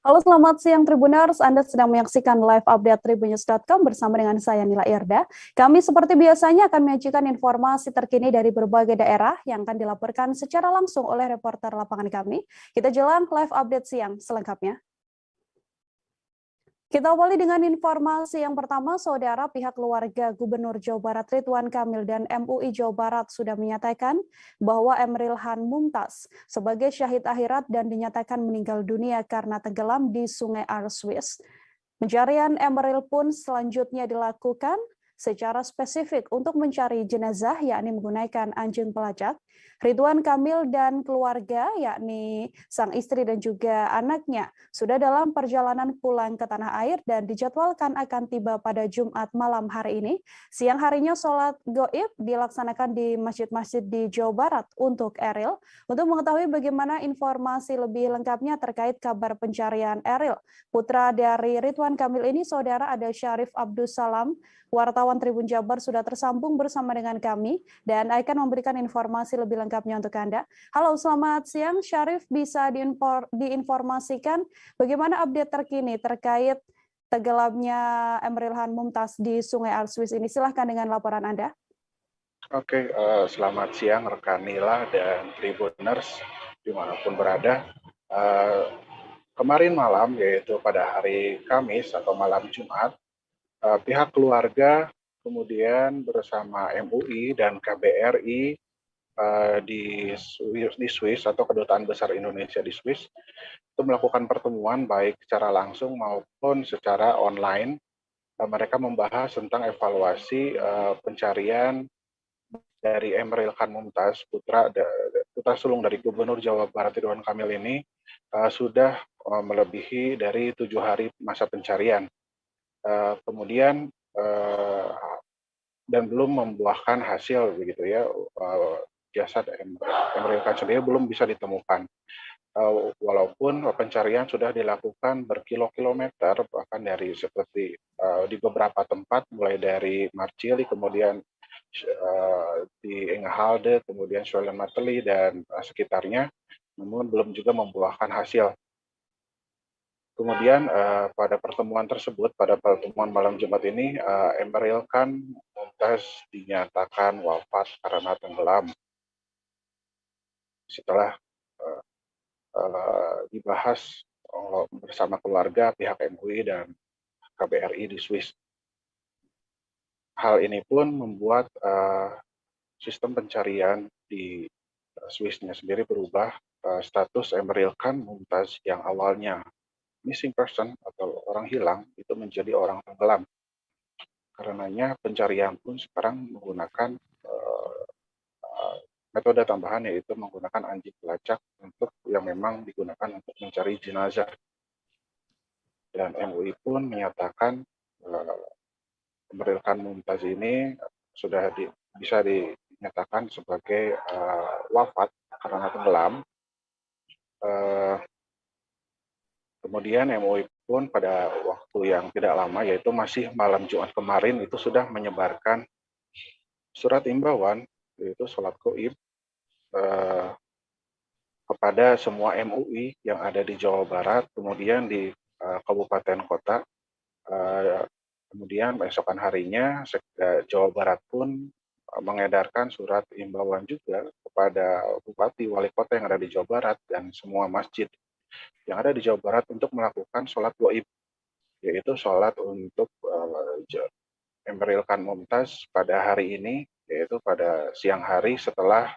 Halo, selamat siang Tribuners. Anda sedang menyaksikan live update tribunnews.com bersama dengan saya Nila Irda. Kami seperti biasanya akan menyajikan informasi terkini dari berbagai daerah yang akan dilaporkan secara langsung oleh reporter lapangan kami. Kita jalan live update siang selengkapnya. Kita awali dengan informasi yang pertama, Saudara. Pihak keluarga Gubernur Jawa Barat Ridwan Kamil dan MUI Jawa Barat sudah menyatakan bahwa Emeril Han Mumtaz sebagai syahid akhirat dan dinyatakan meninggal dunia karena tenggelam di Sungai Arswis. Pencarian Emeril pun selanjutnya dilakukan secara spesifik untuk mencari jenazah, yakni menggunakan anjing pelacak. Ridwan Kamil dan keluarga, yakni sang istri dan juga anaknya, sudah dalam perjalanan pulang ke tanah air dan dijadwalkan akan tiba pada Jumat malam hari ini. Siang harinya sholat goib dilaksanakan di masjid-masjid di Jawa Barat untuk Eril. Untuk mengetahui bagaimana informasi lebih lengkapnya terkait kabar pencarian Eril, putra dari Ridwan Kamil ini, Saudara, ada Syarif Abdus Salam, wartawan Tribun Jabar sudah tersambung bersama dengan kami dan akan memberikan informasi lebih lengkapnya untuk Anda. Halo, selamat siang Syarif, bisa diinformasikan bagaimana update terkini terkait tenggelamnya Emeril Han Mumtaz di Sungai Arswis ini? Silahkan dengan laporan Anda. Oke, selamat siang rekan Nila dan Tribuners dimanapun berada. Kemarin malam, yaitu pada hari Kamis atau malam Jumat, pihak keluarga kemudian bersama MUI dan KBRI di Swiss atau Kedutaan Besar Indonesia di Swiss itu melakukan pertemuan baik secara langsung maupun secara online. Mereka membahas tentang evaluasi pencarian dari Emeril Khan Mumtaz, putra sulung dari Gubernur Jawa Barat Ridwan Kamil ini sudah melebihi dari 7 hari masa pencarian. Kemudian dan belum membuahkan hasil begitu ya, jasad Emeril Khan sendiri belum bisa ditemukan. Walaupun pencarian sudah dilakukan berkilo-kilometer, bahkan dari seperti di beberapa tempat, mulai dari Marcili, kemudian di Engehalde, kemudian Schoellenmatteli dan sekitarnya, namun belum juga membuahkan hasil. Kemudian pada pertemuan tersebut, pada pertemuan malam Jumat ini, Emeril Khan Mumtaz dinyatakan wafat karena tenggelam. Setelah dibahas bersama keluarga, pihak MUI dan KBRI di Swiss. Hal ini pun membuat sistem pencarian di Swissnya sendiri berubah. Status Emeril Khan Mumtaz yang awalnya missing person atau orang hilang itu menjadi orang tenggelam. Karenanya pencarian pun sekarang menggunakan metode tambahan, yaitu menggunakan anjing pelacak untuk yang memang digunakan untuk mencari jenazah. Dan MUI pun menyatakan Emeril Khan Mumtaz ini sudah bisa dinyatakan sebagai wafat karena tenggelam. Kemudian MUI pun pada waktu yang tidak lama, yaitu masih malam Jumat kemarin, itu sudah menyebarkan surat imbauan, yaitu sholat goib kepada semua MUI yang ada di Jawa Barat, kemudian di kabupaten kota. Kemudian esokan harinya Jawa Barat pun mengedarkan surat imbauan juga kepada bupati, wali kota yang ada di Jawa Barat dan semua masjid yang ada di Jawa Barat untuk melakukan sholat goib, yaitu sholat untuk Emeril Khan Mumtaz pada hari ini, yaitu pada siang hari setelah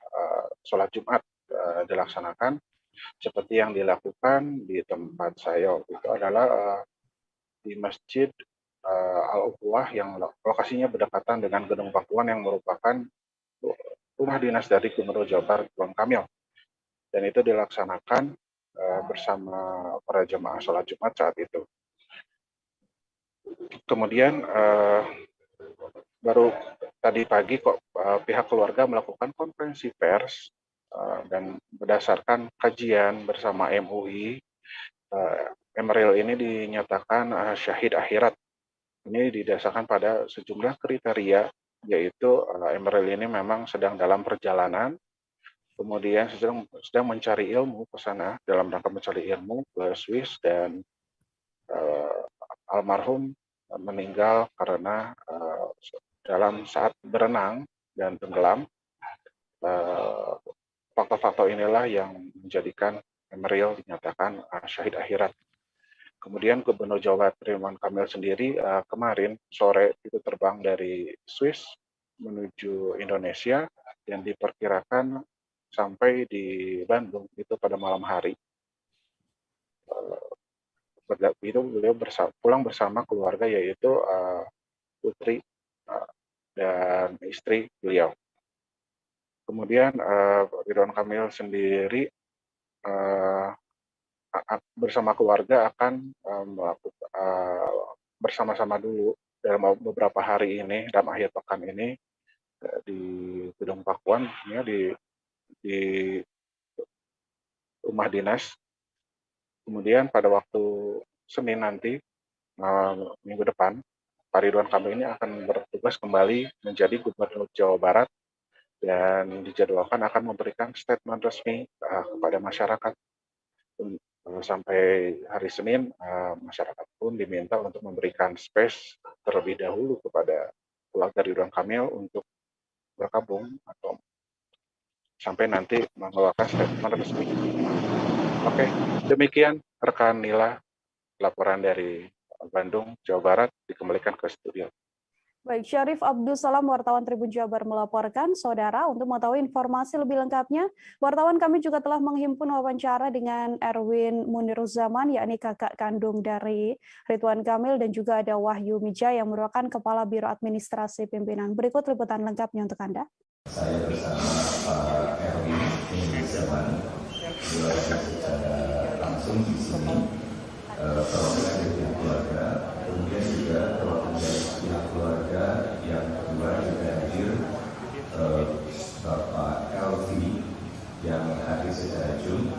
sholat Jumat dilaksanakan, seperti yang dilakukan di tempat saya. Itu adalah di Masjid Al-Ukhuwah yang lokasinya berdekatan dengan Gedung Pakuan yang merupakan rumah dinas dari Gubernur Jawa Barat Ridwan Kamil. Dan itu dilaksanakan bersama para jemaah sholat Jumat saat itu. Kemudian baru tadi pagi pihak keluarga melakukan konferensi pers dan berdasarkan kajian bersama MUI, Emeril ini dinyatakan syahid akhirat. Ini didasarkan pada sejumlah kriteria, yaitu Emeril ini memang sedang dalam perjalanan, kemudian sedang mencari ilmu ke sana dalam rangka mencari ilmu ke Swiss, dan almarhum meninggal karena dalam saat berenang dan tenggelam. Faktor-faktor inilah yang menjadikan Emeril dinyatakan syahid akhirat. Kemudian Gubernur Jawa Barat Ridwan Kamil sendiri kemarin sore itu terbang dari Swiss menuju Indonesia dan diperkirakan sampai di Bandung itu pada malam hari. Itu beliau pulang bersama keluarga, yaitu putri dan istri beliau. Kemudian Ridwan Kamil sendiri bersama keluarga akan bersama-sama dulu dalam beberapa hari ini, dalam akhir pekan ini di Gedung Pakuan, ya, di rumah dinas. Kemudian pada waktu Senin nanti, minggu depan, Pak Ridwan Kamil ini akan bertugas kembali menjadi Gubernur Jawa Barat dan dijadwalkan akan memberikan statement resmi kepada masyarakat. Sampai hari Senin, masyarakat pun diminta untuk memberikan space terlebih dahulu kepada keluarga Ridwan Kamil untuk bergabung atau sampai nanti mengeluarkan statement resmi. Oke, demikian rekan Nila, laporan dari Bandung, Jawa Barat, dikembalikan ke studio. Baik, Syarif Abdul Salam, wartawan Tribun Jabar melaporkan. Saudara, untuk mengetahui informasi lebih lengkapnya, wartawan kami juga telah menghimpun wawancara dengan Erwin Muniruzzaman, yakni kakak kandung dari Ridwan Kamil, dan juga ada Wahyu Mija yang merupakan Kepala Biro Administrasi Pimpinan. Berikut liputan lengkapnya untuk Anda. Saya bersama Pak Erwin Muniruzzaman melakukan secara langsung di sini perwakilan dari pihak keluarga, kemudian juga perwakilan dari pihak keluarga yang kedua juga hadir Bapak Elvi yang hadir secara Zoom.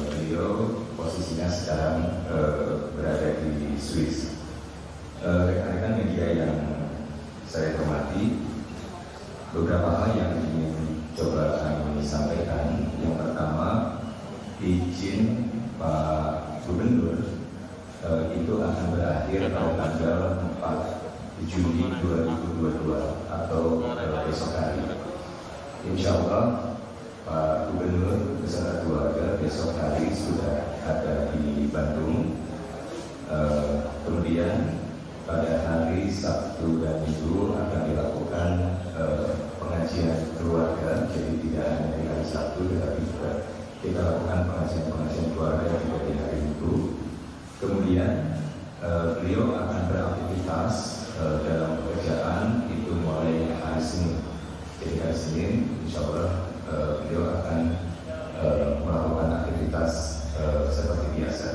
Beliau posisinya sekarang berada di Swiss. Rekan-rekan media yang saya hormati, beberapa hal yang ingin coba kami sampaikan. Yang pertama, izin Pak Gubernur itu akan berakhir pada tanggal 4 Juli 2022 atau besok hari. Insya Allah Pak Gubernur beserta keluarga besok hari sudah ada di Bandung. Kemudian pada hari Sabtu dan Minggu akan dilakukan pengajian keluarga, jadi tidak hanya di hari Sabtu tetapi juga kita lakukan pengajian keluarga juga di hari Minggu. Kemudian beliau akan beraktivitas dalam pekerjaan itu mulai hari Senin. Jadi hari Senin insya Allah beliau akan melakukan aktivitas seperti biasa.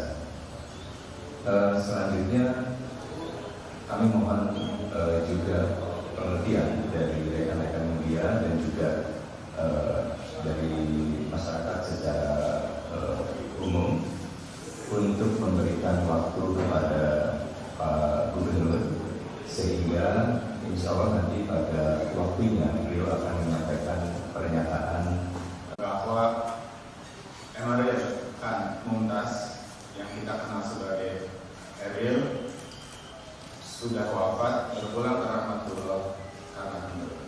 Selanjutnya kami mohon juga pengertian dari rekan-rekan media dan juga dari masyarakat secara umum untuk memberikan waktu kepada Pak Gubernur sehingga insya Allah nanti pada waktunya beliau akan menyampaikan pernyataan bahwa Emeril Khan Mumtaz yang kita kenal sebagai Eril sudah wafat, berpulang ke rahmatullah alhamdulillah.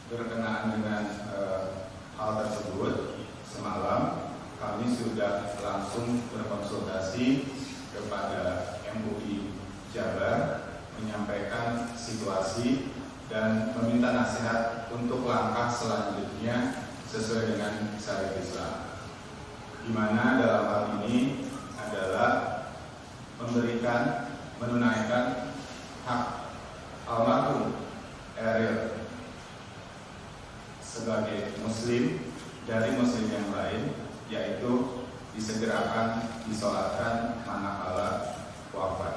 Berkenaan dengan hal tersebut, semalam kami sudah langsung berkonsultasi kepada MUI Jabar menyampaikan situasi dan meminta nasihat untuk langkah selanjutnya sesuai dengan syariat Islam, di mana dalam hal ini adalah menunaikan hak almarhum Eril sebagai muslim dari muslim yang lain, yaitu disegerakan disolatkan manakala wafat.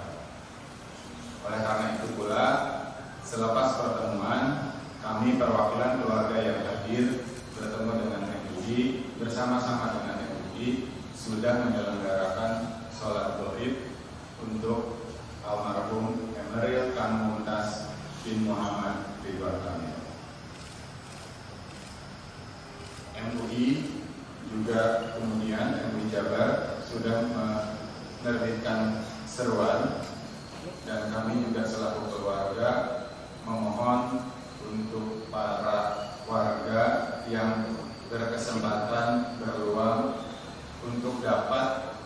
Oleh karena itu pula, selepas pertemuan, kami perwakilan keluarga yang hadir bertemu dengan MUI, bersama-sama dengan MUI sudah menyelenggarakan sholat gaib untuk almarhum Emeril Khan Mumtaz bin Muhammad Ridwan Kamil. MUI juga kemudian MUI Jabar sudah menerbitkan seruan, dan kami juga selaku keluarga memohon untuk para warga yang berkesempatan berluang untuk dapat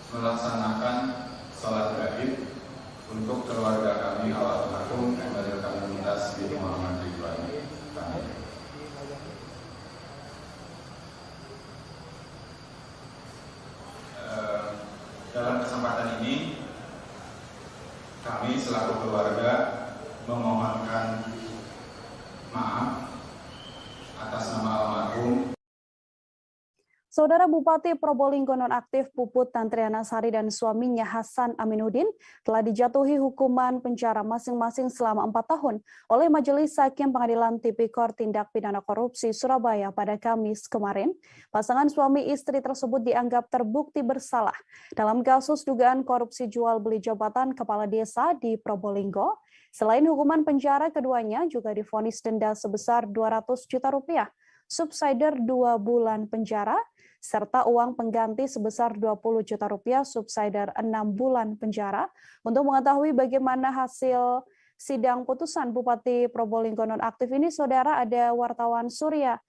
melaksanakan sholat gaib untuk keluarga kami almarhum Emeril Khan Mumtaz binti Muhammad Ridwan Kamil. Dalam kesempatan ini kami selaku keluarga memohonkan maaf atas nama almarhum. Saudara Bupati Probolinggo nonaktif Puput Tantriana Sari dan suaminya Hasan Aminuddin telah dijatuhi hukuman penjara masing-masing selama 4 tahun oleh Majelis Hakim Pengadilan Tipikor Tindak Pidana Korupsi Surabaya pada Kamis kemarin. Pasangan suami istri tersebut dianggap terbukti bersalah dalam kasus dugaan korupsi jual beli jabatan kepala desa di Probolinggo. Selain hukuman penjara, keduanya juga divonis denda sebesar 200 juta rupiah, subsidiar 2 bulan penjara, serta uang pengganti sebesar 20 juta rupiah, subsidiar 6 bulan penjara. Untuk mengetahui bagaimana hasil sidang putusan Bupati Probolinggo nonaktif ini, saudara, ada wartawan Surya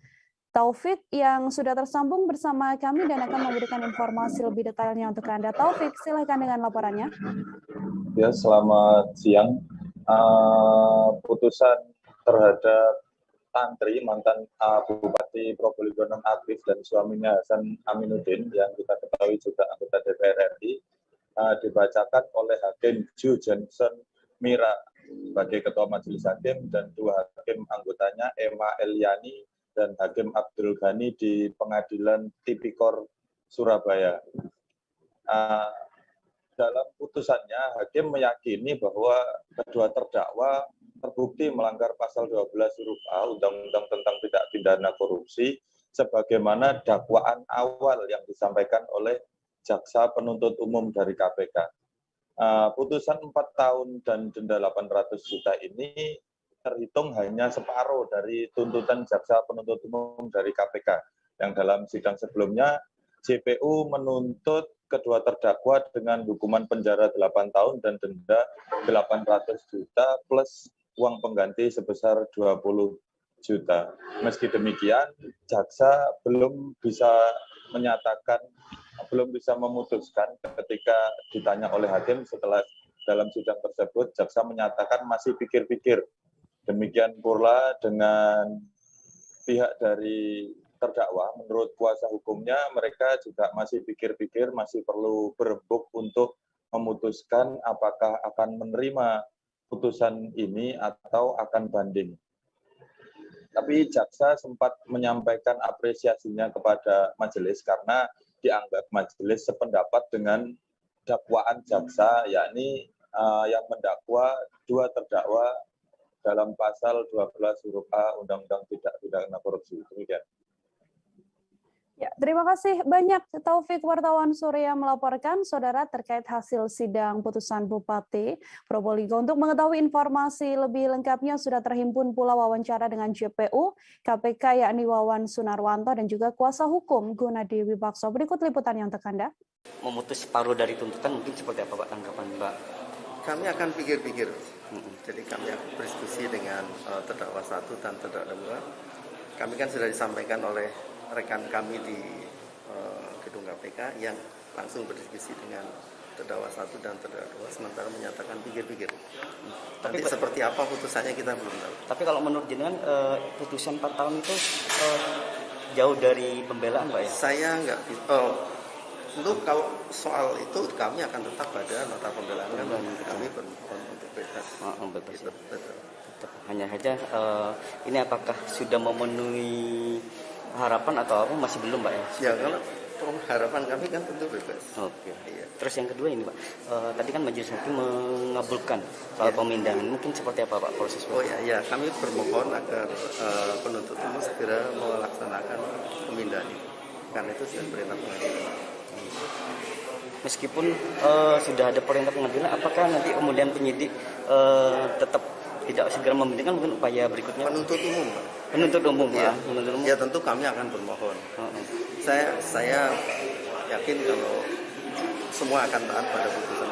Taufik yang sudah tersambung bersama kami dan akan memberikan informasi lebih detailnya untuk Anda. Taufik, silakan dengan laporannya. Ya, selamat siang. Putusan terhadap Tantri, mantan Bupati Probolinggo nonaktif dan suaminya Hasan Aminuddin yang kita ketahui juga anggota DPR RI, dibacakan oleh Hakim Ju Johnson Mira sebagai Ketua Majelis Hakim dan 2 hakim anggotanya Emma Eliani dan Hakim Abdul Ghani di Pengadilan Tipikor Surabaya. Dalam putusannya, Hakim meyakini bahwa kedua terdakwa terbukti melanggar pasal 12 huruf A Undang-Undang tentang Tindak Pidana Korupsi sebagaimana dakwaan awal yang disampaikan oleh Jaksa Penuntut Umum dari KPK. Putusan 4 tahun dan denda 800 juta ini terhitung hanya separuh dari tuntutan Jaksa Penuntut Umum dari KPK yang dalam sidang sebelumnya JPU menuntut kedua terdakwa dengan hukuman penjara 8 tahun dan denda 800 juta plus uang pengganti sebesar 20 juta. Meski demikian, jaksa belum bisa memutuskan ketika ditanya oleh hakim setelah dalam sidang tersebut, jaksa menyatakan masih pikir-pikir. Demikian pula dengan pihak dari terdakwa, menurut kuasa hukumnya mereka juga masih pikir-pikir, masih perlu berembuk untuk memutuskan apakah akan menerima putusan ini atau akan banding. Tapi jaksa sempat menyampaikan apresiasinya kepada majelis karena dianggap majelis sependapat dengan dakwaan jaksa, yakni yang mendakwa 2 terdakwa dalam pasal 12 huruf A Undang-Undang Tindak Pidana Korupsi. Demikian. Ya, terima kasih banyak Taufik, wartawan Surya melaporkan saudara terkait hasil sidang putusan Bupati Probolinggo. Untuk mengetahui informasi lebih lengkapnya sudah terhimpun pula wawancara dengan JPU KPK yakni Wawan Sunarwanto dan juga kuasa hukum Gunadi Wibakso. Berikut liputannya untuk Anda. Memutus separuh dari tuntutan mungkin seperti apa Pak tanggapan Mbak? Kami akan pikir-pikir. Jadi kami akan berdiskusi dengan terdakwa 1 dan terdakwa 2. Kami kan sudah disampaikan oleh rekan kami di gedung KPK yang langsung berdiskusi dengan terdakwa 1 dan terdakwa 2 sementara menyatakan pikir-pikir. Nanti seperti apa putusannya kita belum tahu. Tapi kalau menurut jenengan putusan 4 tahun itu jauh dari pembelaan Pak ya? Saya nggak untuk kalau soal itu kami akan tetap pada nota pembelaan kami bermohon untuk bebas. Betul. Hanya saja ini apakah sudah memenuhi harapan atau apa masih belum Pak ya? Ya kalau harapan kami kan tentu bebas. Oke. Iya. Terus yang kedua ini Pak, tadi kan majelis hakim mengabulkan soal pemindahan. Mungkin seperti apa Pak proses? Oh ya, kami bermohon agar penuntut umum segera melaksanakan pemindahan itu. Karena itu sudah perintah pengadilan. Meskipun sudah ada perintah pengadilan, apakah nanti kemudian penyidik tetap tidak segera memindahkan, mungkin upaya berikutnya? Penuntut umum, Pak. Penuntut umum, ya. Penuntut umum. Ya tentu kami akan bermohon. Saya yakin kalau semua akan taat pada putusan.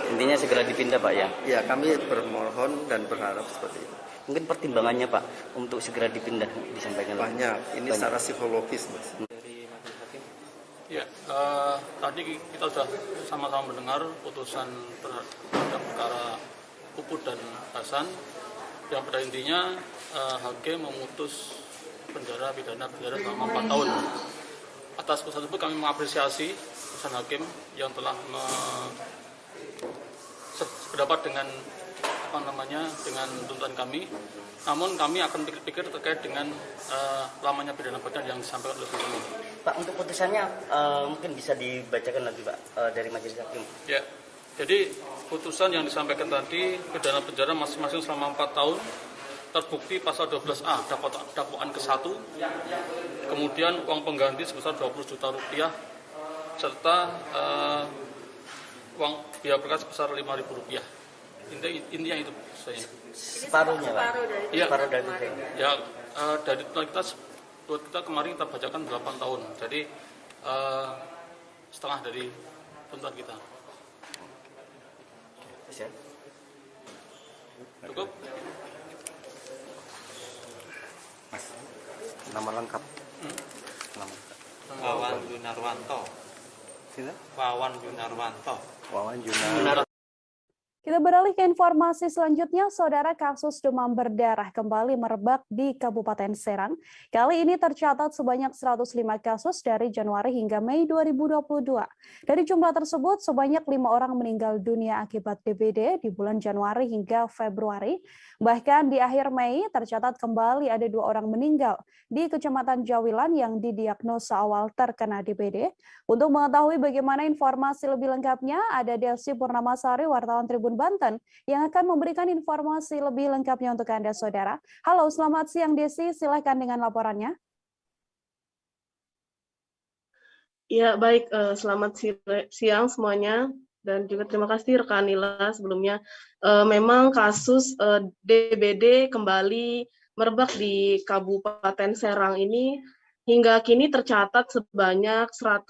Intinya segera dipindah Pak ya? Ya, kami bermohon dan berharap seperti itu. Mungkin pertimbangannya Pak untuk segera dipindah disampaikan Banyak, ini secara psikologis Mas. Ya, tadi kita sudah sama-sama mendengar putusan terhadap perkara Puput dan Hasan, yang pada intinya hakim memutus penjara selama 4 tahun. Atas putusan tersebut kami mengapresiasi putusan hakim yang telah sependapat dengan dengan tuntutan kami. Namun kami akan pikir-pikir terkait dengan lamanya pidana badan yang disampaikan oleh kami. Pak, untuk putusannya mungkin bisa dibacakan lagi Pak dari majelis hakim. Ya, jadi putusan yang disampaikan tadi, pidana penjara masing-masing selama 4 tahun, terbukti pasal 12A dakwaan ke-1, kemudian uang pengganti sebesar 20 juta rupiah, serta uang biaya perkara sebesar 5.000 rupiah. Intinya itu saya. Separuhnya Pak? Iya. Separuh dari itu. Ya, dari kita kemarin kita bacakan 8 tahun, jadi setengah dari tuntutan kita. Cukup? Mas, nama lengkap. Wawan Junarwanto. Wawan Junarwanto. Wawan Junarwanto. Kita beralih ke informasi selanjutnya, Saudara. Kasus demam berdarah kembali merebak di Kabupaten Serang. Kali ini tercatat sebanyak 105 kasus dari Januari hingga Mei 2022. Dari jumlah tersebut, sebanyak 5 orang meninggal dunia akibat DBD di bulan Januari hingga Februari. Bahkan di akhir Mei tercatat kembali ada 2 orang meninggal di Kecamatan Jawilan yang didiagnosa awal terkena DBD. Untuk mengetahui bagaimana informasi lebih lengkapnya, ada Desi Purnamasari, wartawan Tribun Banten, yang akan memberikan informasi lebih lengkapnya untuk Anda, Saudara. Halo, selamat siang Desi, silakan dengan laporannya. Ya, baik, selamat siang semuanya, dan juga terima kasih rekan Nila sebelumnya. Memang kasus DBD kembali merebak di Kabupaten Serang ini. Hingga kini tercatat sebanyak 105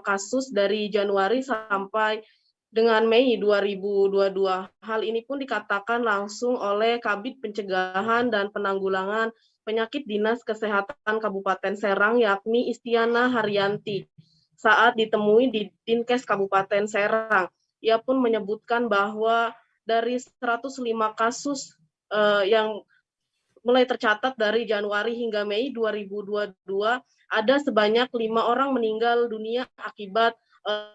kasus dari Januari sampai dengan Mei 2022. Hal ini pun dikatakan langsung oleh Kabid Pencegahan dan Penanggulangan Penyakit Dinas Kesehatan Kabupaten Serang, yakni Istiana Haryanti, saat ditemui di Dinkes Kabupaten Serang. Ia pun menyebutkan bahwa dari 105 kasus yang mulai tercatat dari Januari hingga Mei 2022, ada sebanyak 5 orang meninggal dunia akibat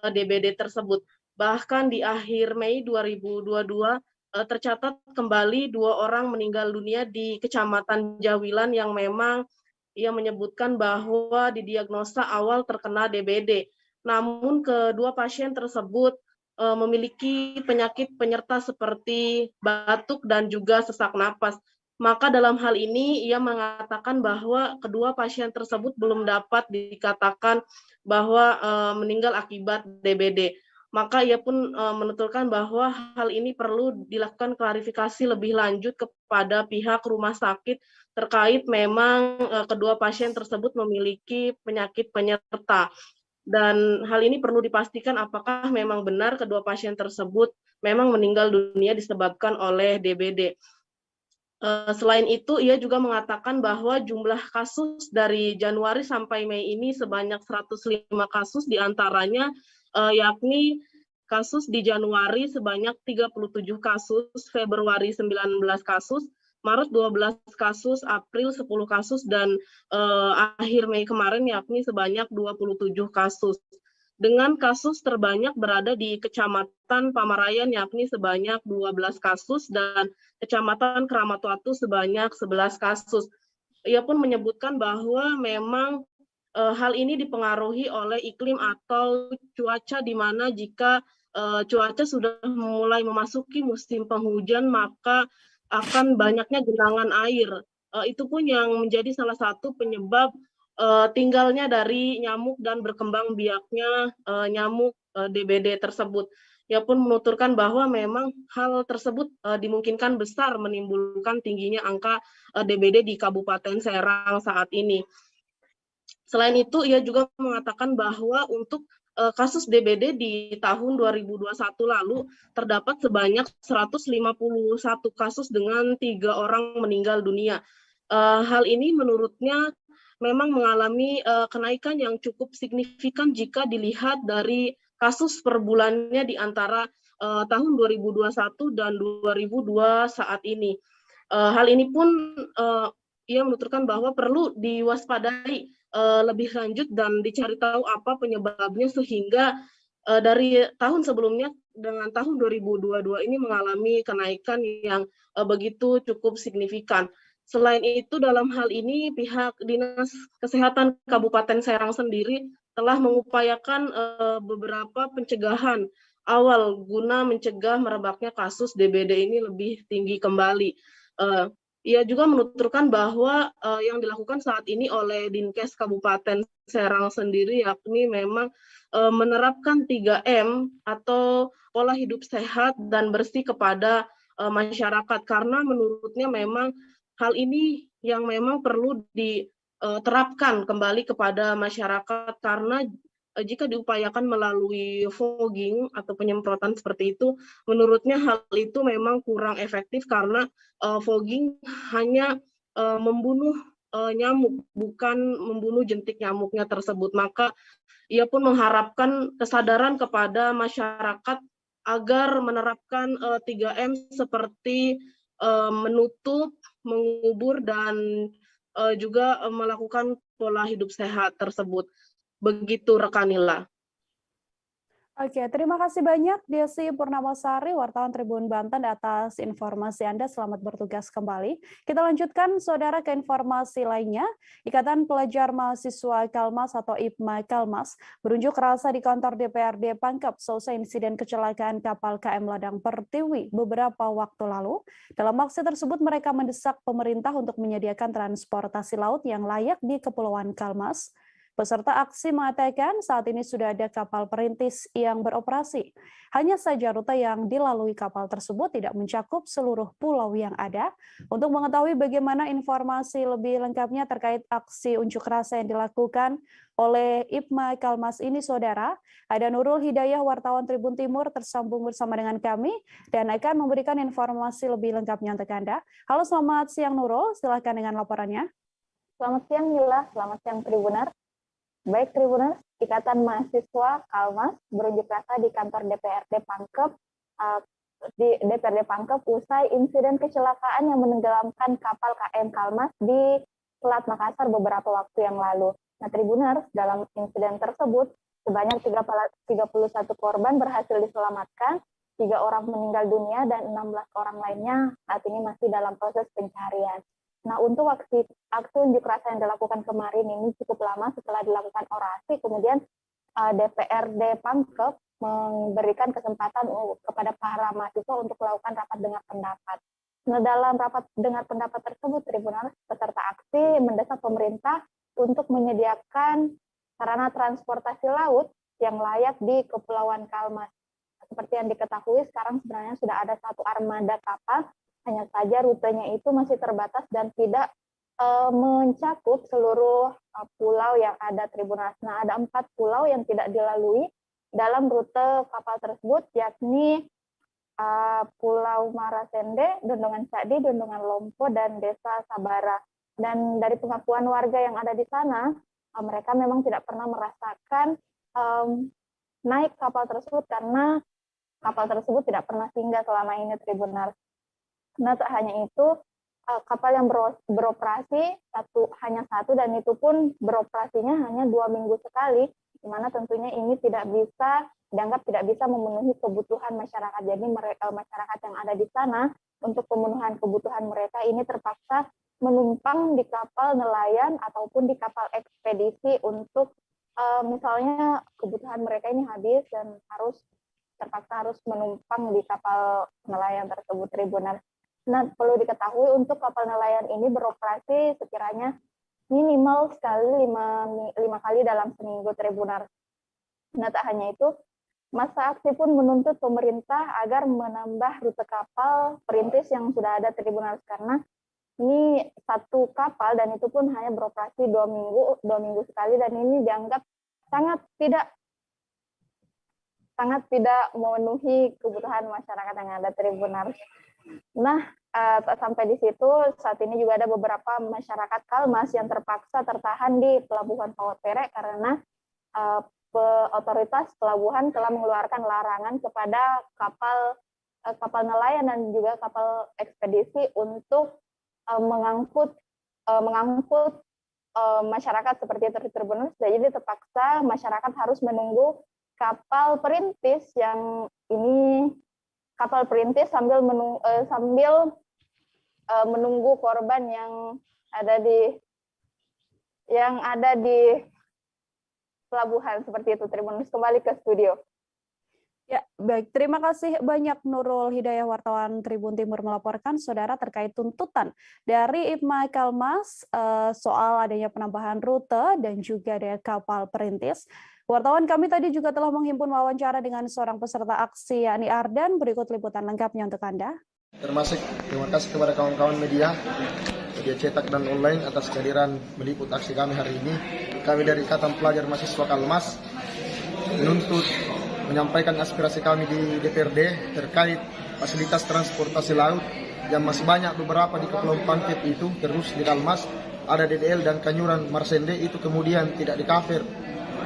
DBD tersebut. Bahkan di akhir Mei 2022, tercatat kembali 2 orang meninggal dunia di Kecamatan Jawilan yang memang ia menyebutkan bahwa didiagnosa awal terkena DBD. Namun kedua pasien tersebut memiliki penyakit penyerta seperti batuk dan juga sesak napas. Maka dalam hal ini ia mengatakan bahwa kedua pasien tersebut belum dapat dikatakan bahwa meninggal akibat DBD. Maka ia pun menuturkan bahwa hal ini perlu dilakukan klarifikasi lebih lanjut kepada pihak rumah sakit terkait memang kedua pasien tersebut memiliki penyakit penyerta. Dan hal ini perlu dipastikan apakah memang benar kedua pasien tersebut memang meninggal dunia disebabkan oleh DBD. Selain itu, ia juga mengatakan bahwa jumlah kasus dari Januari sampai Mei ini sebanyak 105 kasus, diantaranya yakni kasus di Januari sebanyak 37 kasus, Februari 19 kasus, Maret 12 kasus, April 10 kasus, dan akhir Mei kemarin yakni sebanyak 27 kasus. Dengan kasus terbanyak berada di Kecamatan Pamarayan yakni sebanyak 12 kasus dan Kecamatan Keramat Watu sebanyak 11 kasus. Ia pun menyebutkan bahwa memang hal ini dipengaruhi oleh iklim atau cuaca, di mana jika cuaca sudah mulai memasuki musim penghujan maka akan banyaknya genangan air. Itu pun yang menjadi salah satu penyebab tinggalnya dari nyamuk dan berkembang biaknya nyamuk DBD tersebut. Ia pun menuturkan bahwa memang hal tersebut dimungkinkan besar menimbulkan tingginya angka DBD di Kabupaten Serang saat ini. Selain itu, ia juga mengatakan bahwa untuk kasus DBD di tahun 2021 lalu terdapat sebanyak 151 kasus dengan 3 orang meninggal dunia. Hal ini menurutnya memang mengalami kenaikan yang cukup signifikan jika dilihat dari kasus per bulannya di antara tahun 2021 dan 2002 saat ini. Hal ini pun ia menuturkan bahwa perlu diwaspadai lebih lanjut dan dicari tahu apa penyebabnya sehingga dari tahun sebelumnya dengan tahun 2022 ini mengalami kenaikan yang begitu cukup signifikan. Selain itu, dalam hal ini pihak Dinas Kesehatan Kabupaten Serang sendiri telah mengupayakan beberapa pencegahan awal guna mencegah merebaknya kasus DBD ini lebih tinggi kembali. Ia juga menuturkan bahwa yang dilakukan saat ini oleh Dinkes Kabupaten Serang sendiri yakni memang menerapkan 3M atau pola hidup sehat dan bersih kepada masyarakat, karena menurutnya memang hal ini yang memang perlu diterapkan kembali kepada masyarakat, karena jika diupayakan melalui fogging atau penyemprotan seperti itu, menurutnya hal itu memang kurang efektif karena fogging hanya membunuh nyamuk, bukan membunuh jentik nyamuknya tersebut. Maka ia pun mengharapkan kesadaran kepada masyarakat agar menerapkan 3M seperti menutup, mengubur, dan juga melakukan pola hidup sehat tersebut. Begitu rekan Nila. Oke, terima kasih banyak Desi Purnamasari, wartawan Tribun Banten atas informasi Anda. Selamat bertugas kembali. Kita lanjutkan, Saudara, ke informasi lainnya. Ikatan Pelajar Mahasiswa Kalmas atau IPMA Kalmas berunjuk rasa di kantor DPRD Pangkep seusai insiden kecelakaan kapal KM Ladang Pertiwi beberapa waktu lalu. Dalam aksi tersebut, mereka mendesak pemerintah untuk menyediakan transportasi laut yang layak di Kepulauan Kalmas. Peserta aksi mengatakan saat ini sudah ada kapal perintis yang beroperasi. Hanya saja rute yang dilalui kapal tersebut tidak mencakup seluruh pulau yang ada. Untuk mengetahui bagaimana informasi lebih lengkapnya terkait aksi unjuk rasa yang dilakukan oleh IPMA Kalmas ini, Saudara, ada Nurul Hidayah, wartawan Tribun Timur, tersambung bersama dengan kami dan akan memberikan informasi lebih lengkapnya untuk Anda. Halo, selamat siang Nurul, silakan dengan laporannya. Selamat siang Nila, selamat siang Tribuner. Baik Tribuners, Ikatan Mahasiswa Kalmas berunjuk rasa di kantor DPRD Pangkep usai insiden kecelakaan yang menenggelamkan kapal KM Kalmas di Selat Makassar beberapa waktu yang lalu. Nah Tribuners, dalam insiden tersebut sebanyak 31 korban berhasil diselamatkan, 3 orang meninggal dunia dan 16 orang lainnya saat ini masih dalam proses pencarian. Nah, untuk aksi unjuk rasa yang dilakukan kemarin ini cukup lama setelah dilakukan orasi, kemudian DPRD Pangkep memberikan kesempatan kepada para mahasiswa untuk melakukan rapat dengar pendapat. Nah, dalam rapat dengar pendapat tersebut, Tribunal peserta aksi mendesak pemerintah untuk menyediakan sarana transportasi laut yang layak di Kepulauan Kalmas. Seperti yang diketahui, sekarang sebenarnya sudah ada 1 armada kapal, hanya saja rutenya itu masih terbatas dan tidak mencakup seluruh pulau yang ada Tribunal. Nah, ada 4 pulau yang tidak dilalui dalam rute kapal tersebut, yakni Pulau Marasende, Dondongan Sadi, Dondongan Lompo, dan Desa Sabara. Dan dari pengakuan warga yang ada di sana, mereka memang tidak pernah merasakan naik kapal tersebut karena kapal tersebut tidak pernah singgah selama ini Tribunal. Nah, tak hanya itu, kapal yang beroperasi hanya satu dan itu pun beroperasinya hanya 2 minggu sekali, di mana tentunya ini dianggap tidak bisa memenuhi kebutuhan masyarakat. Jadi masyarakat yang ada di sana untuk pemenuhan kebutuhan mereka ini terpaksa menumpang di kapal nelayan ataupun di kapal ekspedisi untuk misalnya kebutuhan mereka ini habis dan terpaksa harus menumpang di kapal nelayan tersebut Tribunal. Nah, perlu diketahui untuk kapal nelayan ini beroperasi sekiranya minimal sekali 5 kali dalam seminggu Tribunal. Nah, tak hanya itu, massa aksi pun menuntut pemerintah agar menambah rute kapal perintis yang sudah ada Tribunal, karena Ini satu kapal dan itu pun hanya beroperasi 2 minggu sekali, dan ini dianggap sangat tidak memenuhi kebutuhan masyarakat yang ada, Tribuners. Nah, sampai di situ saat ini juga ada beberapa masyarakat Kalmas yang terpaksa tertahan di Pelabuhan Pawatpere karena otoritas pelabuhan telah mengeluarkan larangan kepada kapal nelayan dan juga kapal ekspedisi untuk mengangkut masyarakat seperti itu, Tribuners. Jadi terpaksa masyarakat harus menunggu kapal perintis sambil menunggu korban yang ada di pelabuhan seperti itu, Tribuners. Kembali ke studio. Ya, baik. Terima kasih banyak Nurul Hidayah, wartawan Tribun Timur melaporkan, saudara, terkait tuntutan dari IPMA Kalmas soal adanya penambahan rute dan juga ada kapal perintis. Wartawan kami tadi juga telah menghimpun wawancara dengan seorang peserta aksi, yakni Ardan. Berikut liputan lengkapnya untuk Anda. Terima kasih kepada kawan-kawan media cetak dan online atas kehadiran meliput aksi kami hari ini. Kami dari Ikatan Pelajar Mahasiswa Kalmas menuntut menyampaikan aspirasi kami di DPRD terkait fasilitas transportasi laut yang masih banyak beberapa di Kepulauan Pangkep itu, terus di Kalmas ada DDL dan Kanyuran Marsende itu kemudian tidak di-cover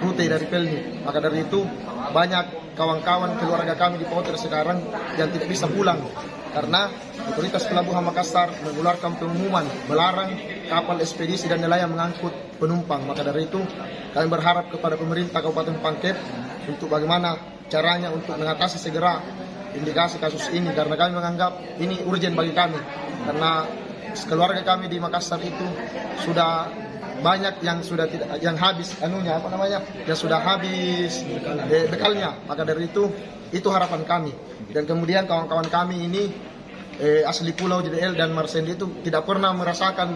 rute dari Pelni. Maka dari itu banyak kawan-kawan keluarga kami di Poter sekarang yang tidak bisa pulang karena otoritas Pelabuhan Makassar mengeluarkan pengumuman melarang kapal ekspedisi dan nelayan mengangkut penumpang. Maka dari itu kami berharap kepada pemerintah Kabupaten Pangkep untuk bagaimana caranya untuk mengatasi segera indikasi kasus ini, karena kami menganggap ini urgent bagi kami karena keluarga kami di Makassar itu sudah banyak yang habis yang sudah habis bekalnya. Maka dari itu harapan kami. Dan kemudian kawan-kawan kami ini asli Pulau JDL dan Marsende itu tidak pernah merasakan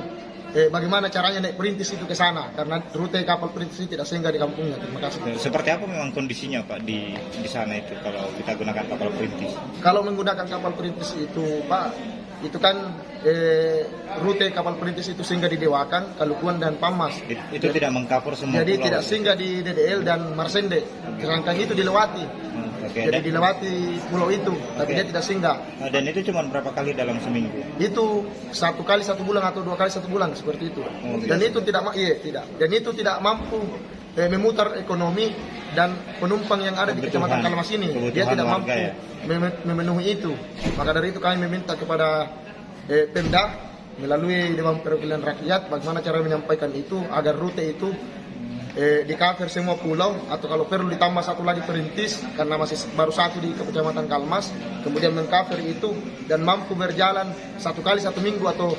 bagaimana caranya naik perintis itu ke sana karena rute kapal perintis itu tidak singgah di kampungnya. Terima kasih. Seperti apa memang kondisinya Pak di sana itu kalau kita gunakan kapal perintis? Kalau menggunakan kapal perintis itu Pak, itu kan rute kapal perintis itu singgah di Dewakan, Kalukuan dan Pamas. Itu tidak mengcover semua jadi pulau. Tidak singgah di DDL dan Marsende. Sedangkan itu dilewati. Jadi dilewati pulau itu, tapi dia tidak singgah. Dan itu cuma berapa kali dalam seminggu? Itu 1 kali 1 bulan atau 2 kali 1 bulan seperti itu. Dan itu tidak mampu memutar ekonomi dan penumpang yang ada di Kecamatan Kalmas ini. Dia tidak mampu memenuhi itu. Maka dari itu kami meminta kepada Pemda melalui Dewan Perwakilan Rakyat bagaimana cara menyampaikan itu agar rute itu di cover semua pulau, atau kalau perlu ditambah satu lagi perintis karena masih baru satu di Kecamatan Kalmas, kemudian mengcover itu dan mampu berjalan 1 kali 1 minggu atau.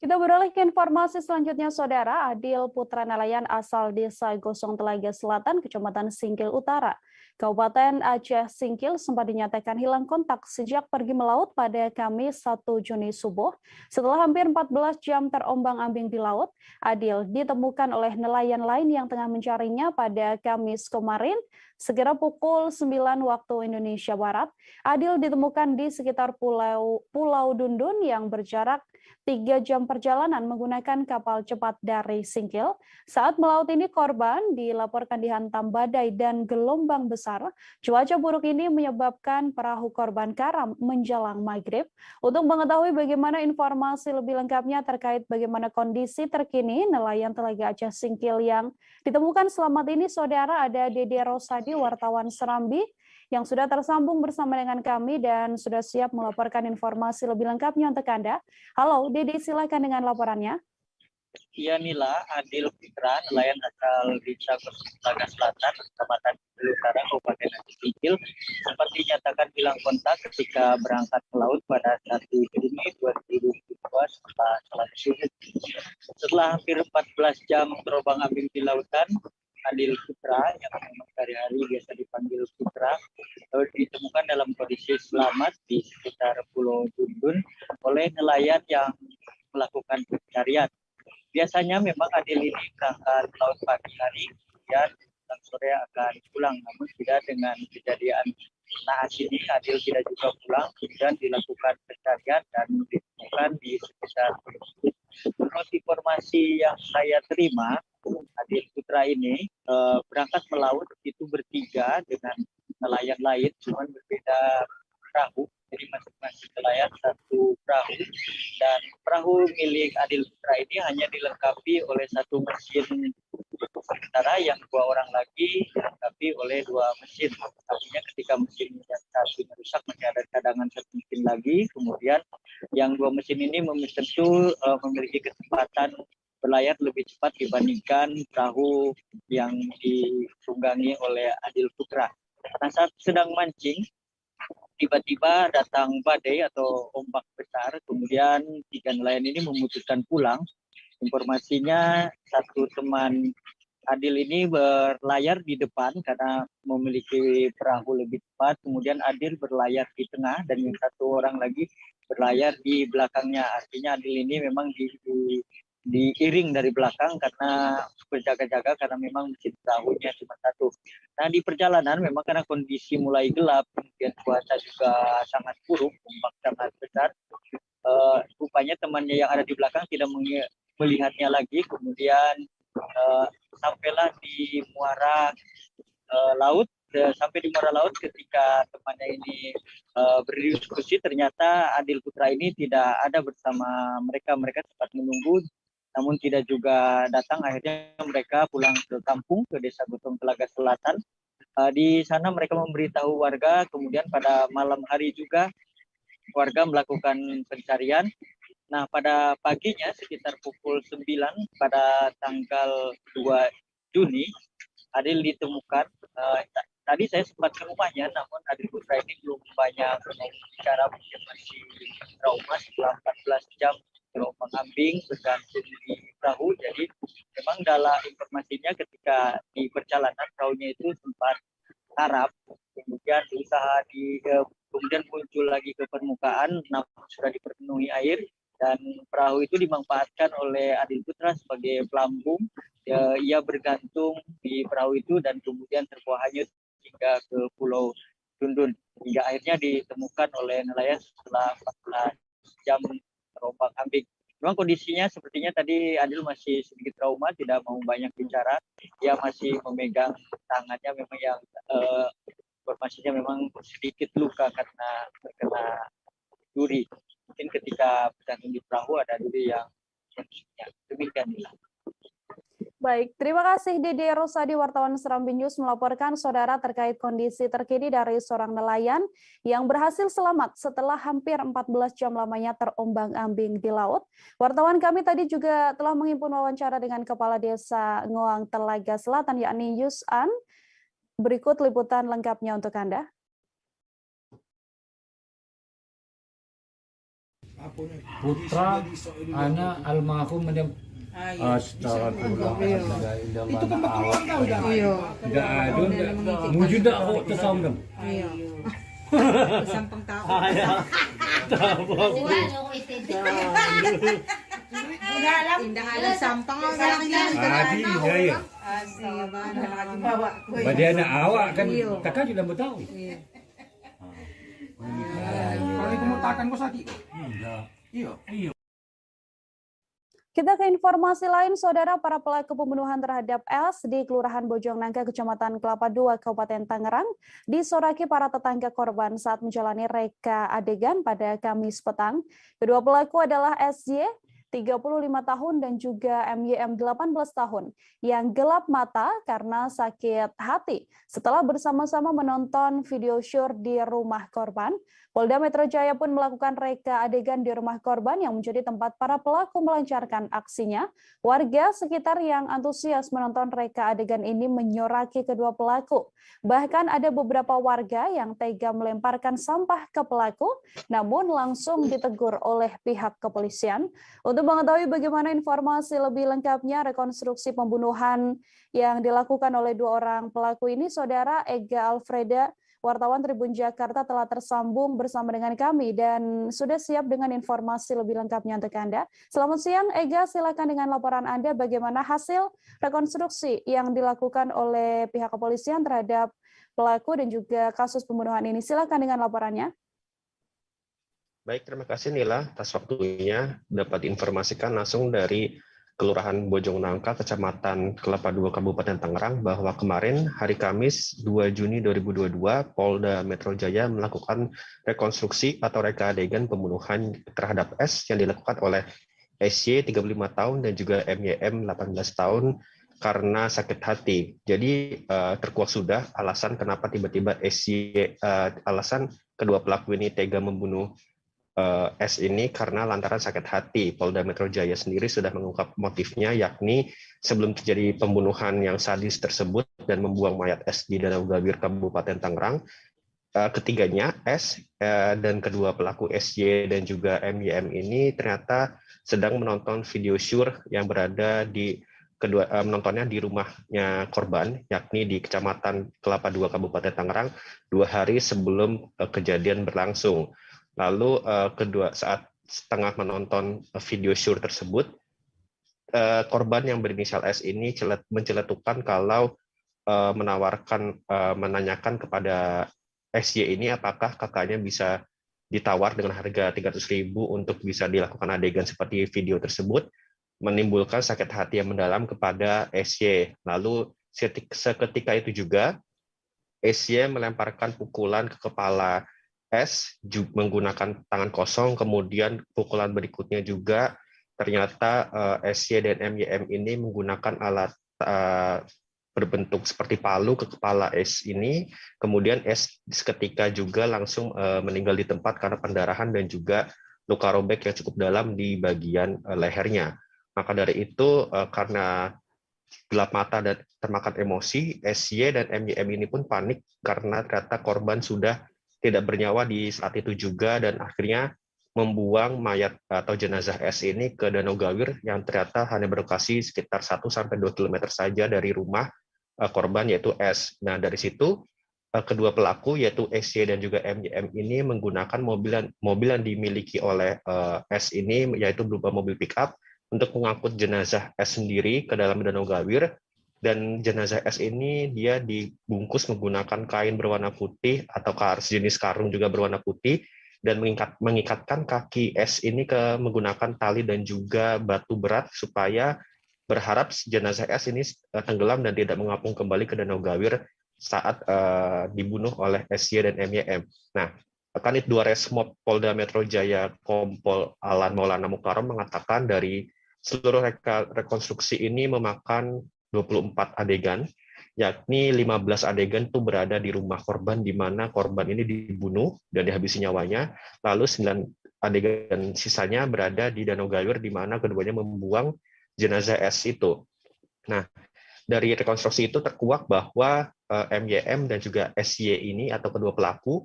Kita beralih ke informasi selanjutnya, saudara. Adil, putra nelayan asal desa Gosong Telaga Selatan, Kecamatan Singkil Utara, Kabupaten Aceh Singkil, sempat dinyatakan hilang kontak sejak pergi melaut pada Kamis 1 Juni subuh. Setelah hampir 14 jam terombang-ambing di laut, Adil ditemukan oleh nelayan lain yang tengah mencarinya pada Kamis kemarin. Sekira pukul 9 waktu Indonesia Barat, Adil ditemukan di sekitar Pulau Dundun yang berjarak 3 jam perjalanan menggunakan kapal cepat dari Singkil. Saat melaut ini korban dilaporkan dihantam badai dan gelombang besar. Cuaca buruk ini menyebabkan perahu korban karam menjelang maghrib. Untuk mengetahui bagaimana informasi lebih lengkapnya terkait bagaimana kondisi terkini nelayan Telaga Aceh Singkil yang ditemukan selamat ini, saudara, ada Dede Rosadi, wartawan Serambi, yang sudah tersambung bersama dengan kami dan sudah siap melaporkan informasi lebih lengkapnya untuk Anda. Halo, Dede, silakan dengan laporannya. Iya, Nila, Adil Fitra, nelayan asal desa Gosong Telaga Selatan, Kecamatan Singkil Utara, Kabupaten Aceh Singkil, sempat dinyatakan hilang kontak ketika berangkat ke laut pada 1 Juni 2022 setelah sholat subuh. Setelah hampir 14 jam terombang-ambing di lautan, Adil Fitra yang memang sehari-hari biasa dipanggil Fitra ditemukan dalam kondisi selamat di sekitar Pulau Dundun oleh nelayan yang melakukan pencarian. Biasanya memang Adil ini berangkat laut pagi hari, kemudian sore akan pulang. Namun tidak dengan kejadian naas ini, Adil tidak juga pulang, kemudian dilakukan pencarian dan ditemukan. dilakukan di sekitar. Menurut informasi yang saya terima, Adil Putra ini berangkat melaut itu bertiga dengan nelayan lain, cuman berbeda perahu. Jadi masing-masing nelayan satu perahu, dan perahu milik Adil Putra ini hanya dilengkapi oleh satu mesin, sementara yang 2 orang lagi dilengkapi oleh 2 mesin. Artinya ketika mesin yang satunya rusak masih ada cadangan 1 mesin lagi. Kemudian yang 2 mesin ini tentu memiliki kecepatan berlayar lebih cepat dibandingkan perahu yang ditunggangi oleh Adil Putra. Nah, saat sedang mancing, tiba-tiba datang badai atau ombak besar, kemudian 3 nelayan ini memutuskan pulang. Informasinya satu teman Adil ini berlayar di depan karena memiliki perahu lebih cepat, kemudian Adil berlayar di tengah, dan yang 1 orang lagi berlayar di belakangnya. Artinya Adil ini memang diiring dari belakang karena berjaga-jaga, karena memang mesin perahunya cuma 1. Nah, di perjalanan memang karena kondisi mulai gelap, kemudian cuaca juga sangat buruk, ombak sangat besar, rupanya temannya yang ada di belakang tidak melihatnya lagi. Kemudian sampailah di muara laut. Sampai di muara laut, ketika temannya ini berdiskusi, ternyata Adil Putra ini tidak ada bersama mereka. Mereka sempat menunggu, namun tidak juga datang. Akhirnya mereka pulang ke kampung, ke Desa Gotong Telaga Selatan. Di sana mereka memberitahu warga. Kemudian pada malam hari juga warga melakukan pencarian. Nah, pada paginya sekitar pukul 9 pada tanggal 2 Juni, Adil ditemukan. Tadi saya sempat ke rumahnya, namun Adil Putra ini belum banyak bicara, mungkin masih trauma setelah 14 jam terombang-ambing bergantung di perahu. Jadi memang dalam informasinya ketika di perjalanan perahunya itu sempat karam, kemudian kemudian muncul lagi ke permukaan, namun sudah dipenuhi air, dan perahu itu dimanfaatkan oleh Adil Putra sebagai pelampung. Ia bergantung di perahu itu dan kemudian terbawa hanyut hingga ke Pulau Tundun, hingga akhirnya ditemukan oleh nelayan setelah 14 jam terombang-ambing. Memang kondisinya sepertinya tadi Adil masih sedikit trauma, tidak mau banyak bicara. Ia masih memegang tangannya, memang yang informasinya memang sedikit luka karena terkena duri. Mungkin ketika bergantung di perahu ada duri yang demikian. Baik, terima kasih Dede Rosadi, wartawan Serambi News melaporkan saudara terkait kondisi terkini dari seorang nelayan yang berhasil selamat setelah hampir 14 jam lamanya terombang-ambing di laut. Wartawan kami tadi juga telah menghimpun wawancara dengan Kepala Desa Ngoang Telaga Selatan, yakni Yusan. Berikut liputan lengkapnya untuk Anda. Putra anak almarhum menjadi astagfirullah, itu kan awak enggak ada wujud dak kok tersaundem. Iya. Sampang tahu. Indah ada sampang orang yang ya. Bagi anak awak kan kakak juga mau tahu. Iya. Kalau itu mau takan kok sakit. Iya. Iya. Kita ke informasi lain, saudara. Para pelaku pembunuhan terhadap S di Kelurahan Bojongnangka, Kecamatan Kelapa II, Kabupaten Tangerang, disoraki para tetangga korban saat menjalani reka adegan pada Kamis petang. Kedua pelaku adalah SY, 35 tahun, dan juga MYM, 18 tahun, yang gelap mata karena sakit hati setelah bersama-sama menonton video syur di rumah korban. Polda Metro Jaya pun melakukan reka adegan di rumah korban yang menjadi tempat para pelaku melancarkan aksinya. Warga sekitar yang antusias menonton reka adegan ini menyoraki kedua pelaku. Bahkan ada beberapa warga yang tega melemparkan sampah ke pelaku, namun langsung ditegur oleh pihak kepolisian. Untuk mengetahui bagaimana informasi lebih lengkapnya rekonstruksi pembunuhan yang dilakukan oleh 2 orang pelaku ini, saudara, Ega Alfreda, wartawan Tribun Jakarta, telah tersambung bersama dengan kami dan sudah siap dengan informasi lebih lengkapnya untuk Anda. Selamat siang, Ega. Silakan dengan laporan Anda bagaimana hasil rekonstruksi yang dilakukan oleh pihak kepolisian terhadap pelaku dan juga kasus pembunuhan ini. Silakan dengan laporannya. Baik, terima kasih Nila atas waktunya. Dapat diinformasikan langsung dari Kelurahan Bojong Nangka, Kecamatan Kelapa II, Kabupaten Tangerang, bahwa kemarin hari Kamis 2 Juni 2022, Polda Metro Jaya melakukan rekonstruksi atau reka adegan pembunuhan terhadap S yang dilakukan oleh SY 35 tahun dan juga MYM 18 tahun karena sakit hati. Jadi terkuak sudah alasan kenapa tiba-tiba SY, alasan kedua pelaku ini tega membunuh S ini karena lantaran sakit hati. Polda Metro Jaya sendiri sudah mengungkap motifnya, yakni sebelum terjadi pembunuhan yang sadis tersebut dan membuang mayat S di Danau Gawir, Kabupaten Tangerang, ketiganya S dan kedua pelaku SY dan juga MYM ini ternyata sedang menonton video syur yang berada di menontonnya di rumahnya korban, yakni di Kecamatan Kelapa II, Kabupaten Tangerang, 2 hari sebelum kejadian berlangsung. Lalu saat setengah menonton video syur tersebut, korban yang berinisial S ini menceletukan kalau menanyakan kepada SY ini apakah kakaknya bisa ditawar dengan harga 300.000 untuk bisa dilakukan adegan seperti video tersebut, menimbulkan sakit hati yang mendalam kepada SY. Lalu seketika itu juga SY melemparkan pukulan ke kepala S menggunakan tangan kosong, kemudian pukulan berikutnya juga ternyata SY dan MYM ini menggunakan alat berbentuk seperti palu ke kepala S ini, kemudian S seketika juga langsung meninggal di tempat karena pendarahan dan juga luka robek yang cukup dalam di bagian lehernya. Maka dari itu karena gelap mata dan termakan emosi, SY dan MYM ini pun panik karena ternyata korban sudah tidak bernyawa di saat itu juga, dan akhirnya membuang mayat atau jenazah S ini ke Danau Gawir yang ternyata hanya berlokasi sekitar 1-2 km saja dari rumah korban yaitu S. Nah, dari situ kedua pelaku yaitu SY dan juga MYM ini menggunakan mobil yang dimiliki oleh S ini, yaitu berupa mobil pick-up, untuk mengangkut jenazah S sendiri ke dalam Danau Gawir. Dan jenazah S ini dia dibungkus menggunakan kain berwarna putih atau sejenis karung juga berwarna putih, dan mengikatkan kaki S ini menggunakan tali dan juga batu berat supaya berharap jenazah S ini tenggelam dan tidak mengapung kembali ke Danau Gawir saat dibunuh oleh SY dan MYM. Nah, Kanit 2 Resmob Polda Metro Jaya Kompol Alan Maulana Mukarom mengatakan dari seluruh rekonstruksi ini memakan 24 adegan, yakni 15 adegan itu berada di rumah korban, di mana korban ini dibunuh dan dihabisi nyawanya, lalu 9 adegan sisanya berada di Danau Gawir, di mana keduanya membuang jenazah S itu. Nah, dari rekonstruksi itu terkuak bahwa MYM dan juga SY ini atau kedua pelaku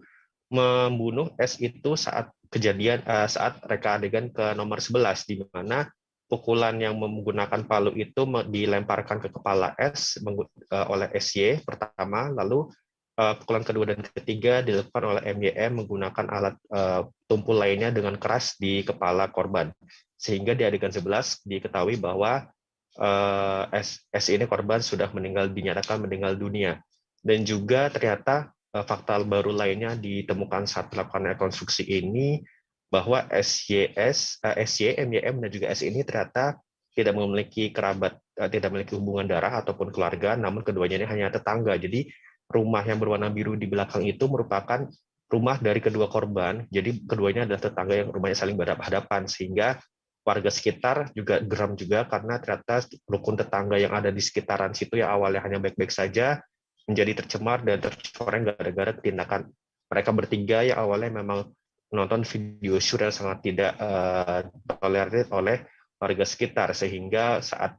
membunuh S itu saat kejadian saat reka adegan ke nomor 11, di mana pukulan yang menggunakan palu itu dilemparkan ke kepala S oleh SY pertama, lalu pukulan kedua dan ketiga dilakukan oleh MYM menggunakan alat tumpul lainnya dengan keras di kepala korban. Sehingga di adegan 11 diketahui bahwa S ini korban sudah dinyatakan meninggal dunia. Dan juga ternyata fakta baru lainnya ditemukan saat melakukan rekonstruksi ini, bahwa SY, MYM, dan juga S ini ternyata tidak memiliki kerabat, tidak memiliki hubungan darah ataupun keluarga, namun keduanya ini hanya tetangga. Jadi rumah yang berwarna biru di belakang itu merupakan rumah dari kedua korban, jadi keduanya adalah tetangga yang rumahnya saling berhadapan, sehingga warga sekitar juga geram juga karena ternyata rukun tetangga yang ada di sekitaran situ yang awalnya hanya baik-baik saja menjadi tercemar dan tercoreng gara-gara tindakan mereka bertiga yang awalnya memang menonton video syur yang sangat tidak tolerir oleh warga sekitar, sehingga saat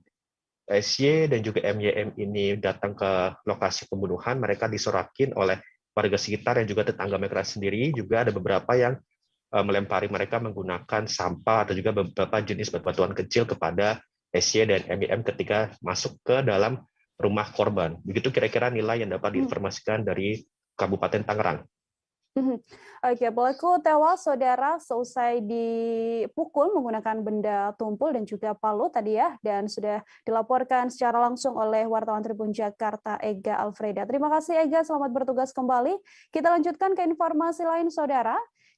SY dan juga MYM ini datang ke lokasi pembunuhan, mereka disorakin oleh warga sekitar yang juga tetangga mereka sendiri. Juga ada beberapa yang melempari mereka menggunakan sampah atau juga beberapa jenis batuan kecil kepada SY dan MYM ketika masuk ke dalam rumah korban. Begitu kira-kira nilai yang dapat diinformasikan dari Kabupaten Tangerang. Oke, pelaku tewas saudara seusai dipukul menggunakan benda tumpul dan juga palu tadi ya, dan sudah dilaporkan secara langsung oleh wartawan Tribun Jakarta Ega Alfreda. Terima kasih Ega, selamat bertugas kembali. Kita lanjutkan ke informasi lain saudara.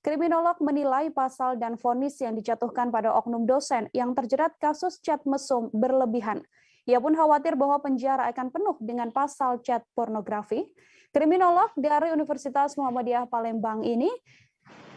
Kriminolog menilai pasal dan vonis yang dijatuhkan pada oknum dosen yang terjerat kasus chat mesum berlebihan. Ia pun khawatir bahwa penjara akan penuh dengan pasal chat pornografi. Kriminolog dari Universitas Muhammadiyah Palembang ini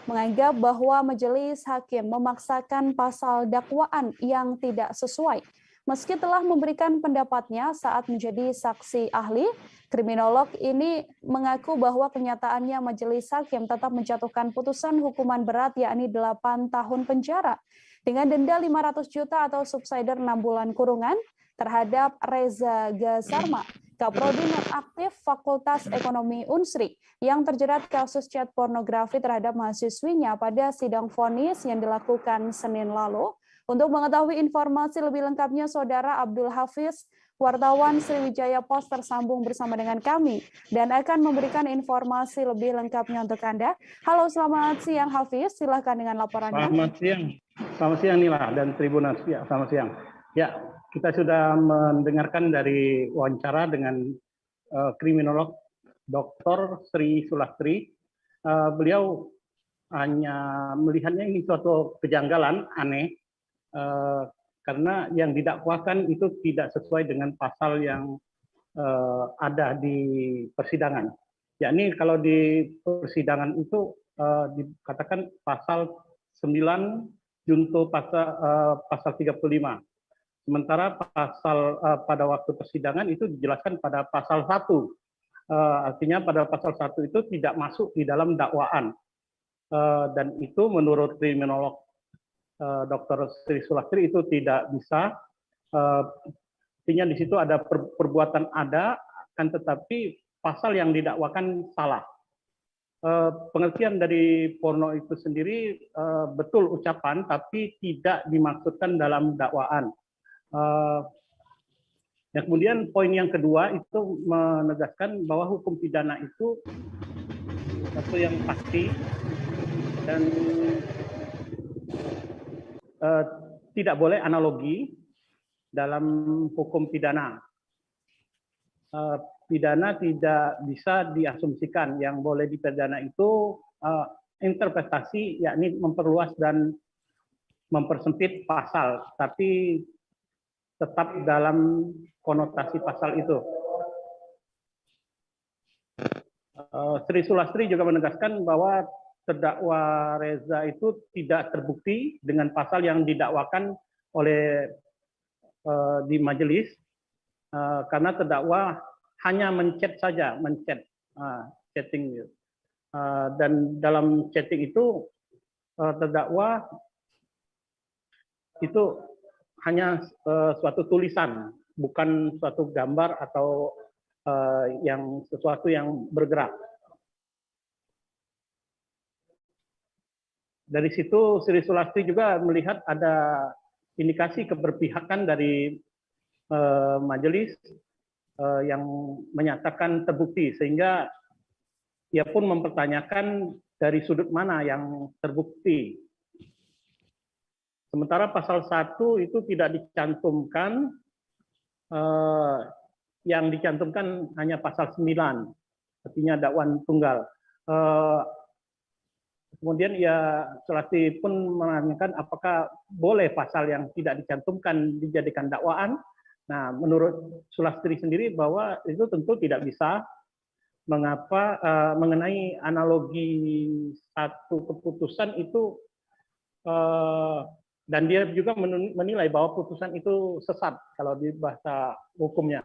menganggap bahwa majelis hakim memaksakan pasal dakwaan yang tidak sesuai. Meski telah memberikan pendapatnya saat menjadi saksi ahli, kriminolog ini mengaku bahwa kenyataannya majelis hakim tetap menjatuhkan putusan hukuman berat yakni 8 tahun penjara dengan denda 500 juta atau subsidiar 6 bulan kurungan terhadap Reza Gazarma, Kaprodi Nonaktif Fakultas Ekonomi Unsri yang terjerat kasus chat pornografi terhadap mahasiswinya pada sidang vonis yang dilakukan Senin lalu. Untuk mengetahui informasi lebih lengkapnya, Saudara Abdul Hafiz, wartawan Sriwijaya Pos tersambung bersama dengan kami dan akan memberikan informasi lebih lengkapnya untuk Anda. Halo, selamat siang Hafiz, silakan dengan laporannya. Selamat siang Nila dan Tribunas. Ya, selamat siang. Ya, kita sudah mendengarkan dari wawancara dengan kriminolog Dr. Sri Sulastri. Beliau hanya melihatnya ini suatu kejanggalan, aneh, karena yang didakwakan itu tidak sesuai dengan pasal yang ada di persidangan. Yakni kalau di persidangan itu dikatakan pasal 9 junto pasal 35. Sementara pasal pada waktu persidangan itu dijelaskan pada pasal 1. Artinya pada pasal 1 itu tidak masuk di dalam dakwaan. Dan itu menurut kriminolog Dr. Sri Sulastri itu tidak bisa. Artinya di situ ada perbuatan ada, kan tetapi pasal yang didakwakan salah. Pengertian dari porno itu sendiri betul ucapan, tapi tidak dimaksudkan dalam dakwaan. Yang kemudian poin yang kedua itu menegaskan bahwa hukum pidana itu satu yang pasti dan tidak boleh analogi dalam hukum pidana. Pidana tidak bisa diasumsikan. Yang boleh dipidana itu interpretasi, yakni memperluas dan mempersempit pasal, tapi tetap dalam konotasi pasal itu. Sri Sulastri juga menegaskan bahwa terdakwa Reza itu tidak terbukti dengan pasal yang didakwakan oleh di majelis, karena terdakwa hanya menchat saja, chatting. Dan dalam chatting itu terdakwa itu hanya suatu tulisan, bukan suatu gambar atau yang sesuatu yang bergerak. Dari situ Sri Sulastri juga melihat ada indikasi keberpihakan dari majelis yang menyatakan terbukti, sehingga ia pun mempertanyakan dari sudut mana yang terbukti. Sementara pasal 1 itu tidak dicantumkan, yang dicantumkan hanya pasal 9, artinya dakwaan tunggal. Kemudian Sulastri pun menanyakan apakah boleh pasal yang tidak dicantumkan dijadikan dakwaan. Nah, menurut Sulastri sendiri bahwa itu tentu tidak bisa. Mengapa? Mengenai analogi satu keputusan itu, dan dia juga menilai bahwa putusan itu sesat kalau di bahasa hukumnya,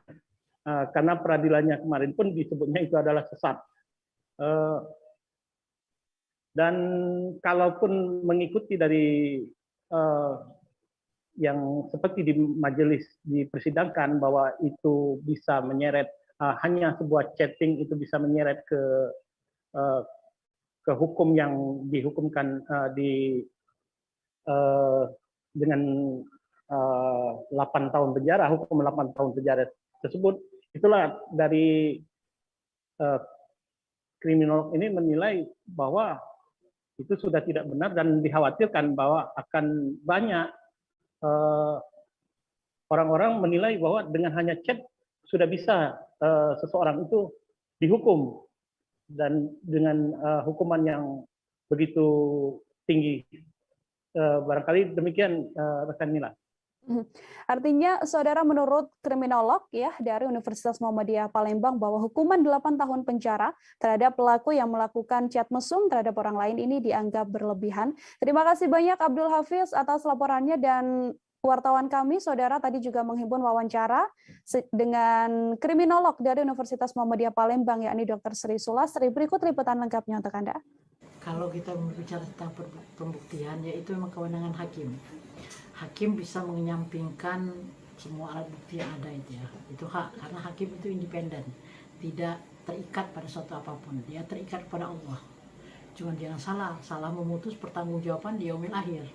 karena peradilannya kemarin pun disebutnya itu adalah sesat. Dan kalaupun mengikuti dari yang seperti di majelis dipersidangkan bahwa itu bisa menyeret, hanya sebuah chatting itu bisa menyeret ke hukum yang dihukumkan dengan 8 tahun penjara, hukum 8 tahun penjara tersebut. Itulah dari kriminolog ini menilai bahwa itu sudah tidak benar dan dikhawatirkan bahwa akan banyak orang-orang menilai bahwa dengan hanya chat sudah bisa seseorang itu dihukum, dan dengan hukuman yang begitu tinggi. Barangkali demikian rekan Nila. Artinya, saudara, menurut kriminolog ya dari Universitas Muhammadiyah Palembang bahwa hukuman 8 tahun penjara terhadap pelaku yang melakukan chat mesum terhadap orang lain ini dianggap berlebihan. Terima kasih banyak Abdul Hafiz atas laporannya, dan wartawan kami, saudara, tadi juga menghimpun wawancara dengan kriminolog dari Universitas Muhammadiyah Palembang, yakni Dr. Sri Sulastri. Berikut liputan lengkapnya untuk Anda. Kalau kita berbicara tentang pembuktian, yaitu memang kewenangan hakim. Hakim bisa menyampingkan semua alat bukti yang ada itu ya. Itu hak, karena hakim itu independen, tidak terikat pada suatu apapun. Dia terikat pada Allah. Cuma dia salah memutus pertanggungjawaban di yaumil akhir.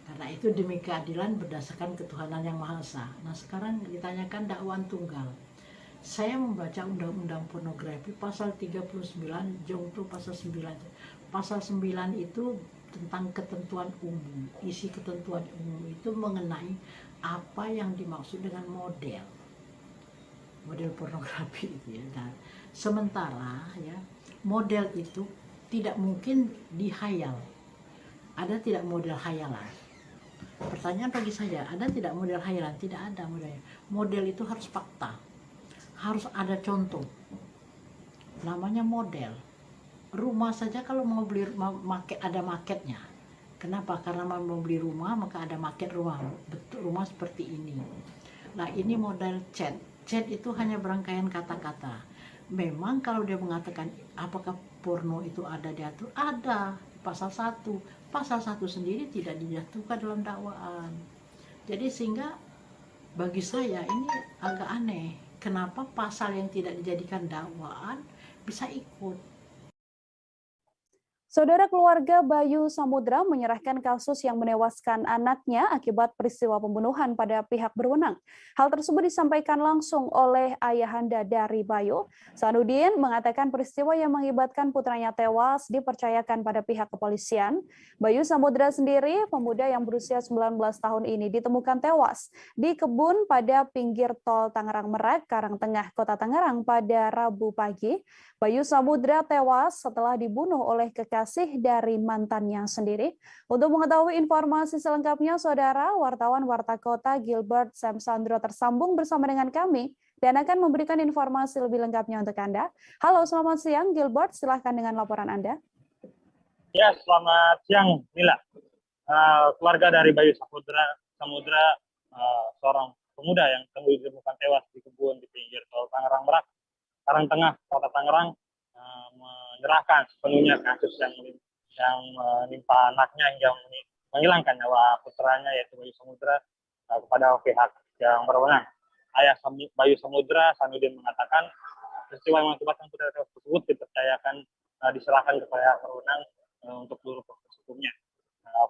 Karena itu demi keadilan berdasarkan ketuhanan yang Maha Esa. Nah, sekarang ditanyakan dakwaan tunggal. Saya membaca undang-undang pornografi pasal 39 jungto pasal 9. Pasal 9 itu tentang ketentuan umum. Isi ketentuan umum itu mengenai apa yang dimaksud dengan model pornografi itu ya. Nah, sementara ya, model itu tidak mungkin dihayal. Ada tidak model hayalan? Pertanyaan bagi saya, ada tidak model hayalan? Tidak ada modelnya. Model itu harus fakta, harus ada contoh. Namanya model. Rumah saja kalau mau beli ada marketnya. Kenapa? Karena mau beli rumah maka ada market rumah. Betul, rumah seperti ini. Nah, ini model chat. Chat itu hanya berangkaian kata-kata. Memang kalau dia mengatakan apakah porno itu ada diatur? Ada. Pasal 1. Pasal 1 sendiri tidak dijatuhkan dalam dakwaan. Jadi sehingga bagi saya ini agak aneh. Kenapa pasal yang tidak dijadikan dakwaan bisa ikut? Saudara, keluarga Bayu Samudra menyerahkan kasus yang menewaskan anaknya akibat peristiwa pembunuhan pada pihak berwenang. Hal tersebut disampaikan langsung oleh ayahanda dari Bayu. Sanudin mengatakan peristiwa yang mengakibatkan putranya tewas dipercayakan pada pihak kepolisian. Bayu Samudra sendiri, pemuda yang berusia 19 tahun ini, ditemukan tewas di kebun pada pinggir tol Tangerang Merak, Karangtengah, Kota Tangerang pada Rabu pagi. Bayu Samudra tewas setelah dibunuh oleh kekasih dari mantannya sendiri. Untuk mengetahui informasi selengkapnya, saudara, wartawan Warta Kota Gilbert Samsandro tersambung bersama dengan kami dan akan memberikan informasi lebih lengkapnya untuk Anda. Halo, selamat siang Gilbert, silahkan dengan laporan Anda. Ya, selamat siang Nila. Keluarga dari Bayu Samudra, seorang pemuda yang ditemukan tewas di kebun di pinggir tol Tangerang Merak, Karangtengah, Kota Tangerang, menyerahkan sepenuhnya kasus yang menimpa anaknya hingga menghilangkan nyawa putranya yaitu Bayu Samudra kepada pihak yang berwenang. Ayah Bayu Samudra, Sanudin, mengatakan peristiwa yang mengakibatkan putra tersebut dipercayakan diserahkan kepada pihak berwenang untuk seluruh proses hukumnya.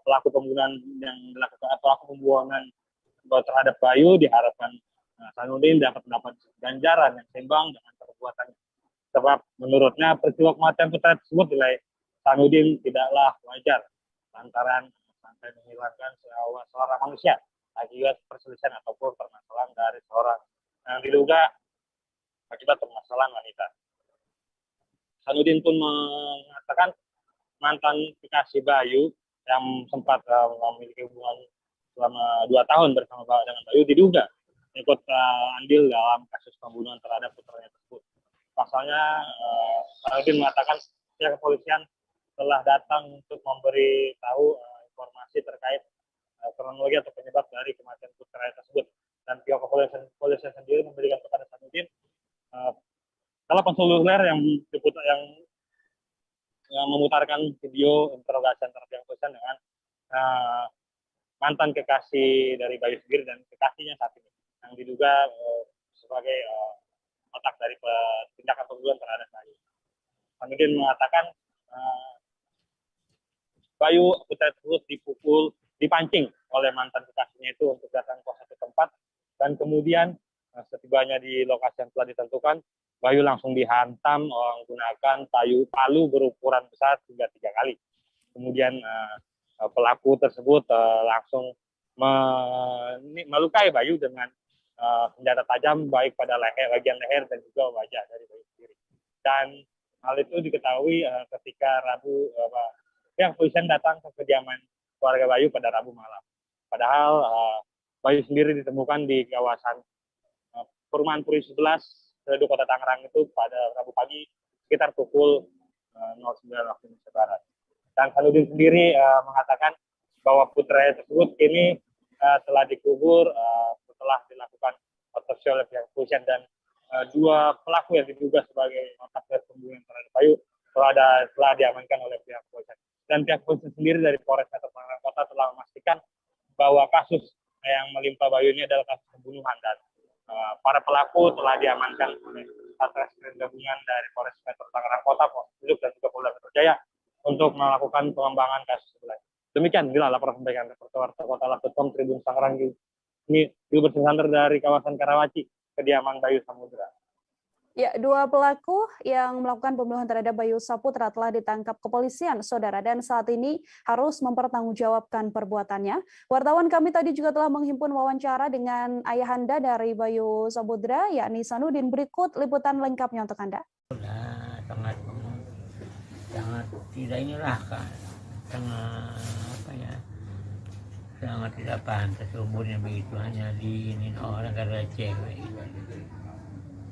Pelaku pembunuhan yang dilakukan atau pembunuhan terhadap Bayu diharapkan Sanudin dapat mendapat ganjaran yang seimbang dengan perbuatannya. Sebab menurutnya peristiwa kematian putra tersebut nilai Sanudin tidaklah wajar lantaran sampai menghilangkan seorang manusia akibat perselisihan ataupun permasalahan dari seorang yang diduga akibat permasalahan wanita. Sanudin pun mengatakan mantan kekasih Bayu yang sempat memiliki hubungan selama 2 tahun bersama dengan Bayu diduga ikut andil dalam kasus pembunuhan terhadap putranya tersebut. Pasalnya, Sanudin mengatakan pihak kepolisian telah datang untuk memberi tahu informasi terkait kronologi atau penyebab dari kematian putranya tersebut. Dan pihak kepolisian sendiri memberikan kepada Sanudin telepon seluler yang memutarkan video interogasi antara pihak kepolisian dengan mantan kekasih dari Bayu sendiri dan kekasihnya saat ini, yang diduga sebagai otak dari tindakan pembunuhan terhadap Bayu. Sanudin mengatakan Bayu putra tersebut dipancing oleh mantan kekasihnya itu untuk datang ke satu tempat, dan kemudian setibanya di lokasi yang telah ditentukan, Bayu langsung dihantam menggunakan palu berukuran besar hingga 3 kali. Kemudian pelaku tersebut langsung melukai Bayu dengan senjata tajam baik pada bagian leher dan juga wajah dari Bayu sendiri. Dan hal itu diketahui ketika pihak kepolisian datang ke kediaman keluarga Bayu pada Rabu malam. Padahal Bayu sendiri ditemukan di kawasan Perumahan Puri 11, Seledu, Kota Tangerang itu pada Rabu pagi sekitar pukul 09 waktu Indonesia Barat. Dan Sanudin sendiri mengatakan bahwa putranya tersebut kini telah dikubur setelah dilakukan otopsi oleh pihak kepolisian, dan dua pelaku yang diduga sebagai otak dari pembunuhan terhadap Bayu telah diamankan oleh pihak kepolisian. Dan pihak kepolisian sendiri dari Polres Metro Tangerang Kota telah memastikan bahwa kasus yang menimpa Bayu ini adalah kasus pembunuhan, dan para pelaku telah diamankan oleh Satreskrim Gabungan dari Polres Metro Tangerang Kota, Polres Ciledug, dan juga Polda Metro Jaya untuk melakukan pengembangan kasus sebelah. Demikian bila laporan sampaikan reporter Kota.com Tribun Tangerang ini bersandar dari kawasan Karawaci, kediaman Bayu Samudra. Ya, dua pelaku yang melakukan pembunuhan terhadap Bayu Saputra telah ditangkap kepolisian, saudara, dan saat ini harus mempertanggungjawabkan perbuatannya. Wartawan kami tadi juga telah menghimpun wawancara dengan ayahanda dari Bayu Saputra, yakni Sanudin. Berikut liputan lengkapnya untuk Anda. Sangat tidak inilah kan, sangat tidak pantas umurnya begitu, hanya diinin orang karena cewek.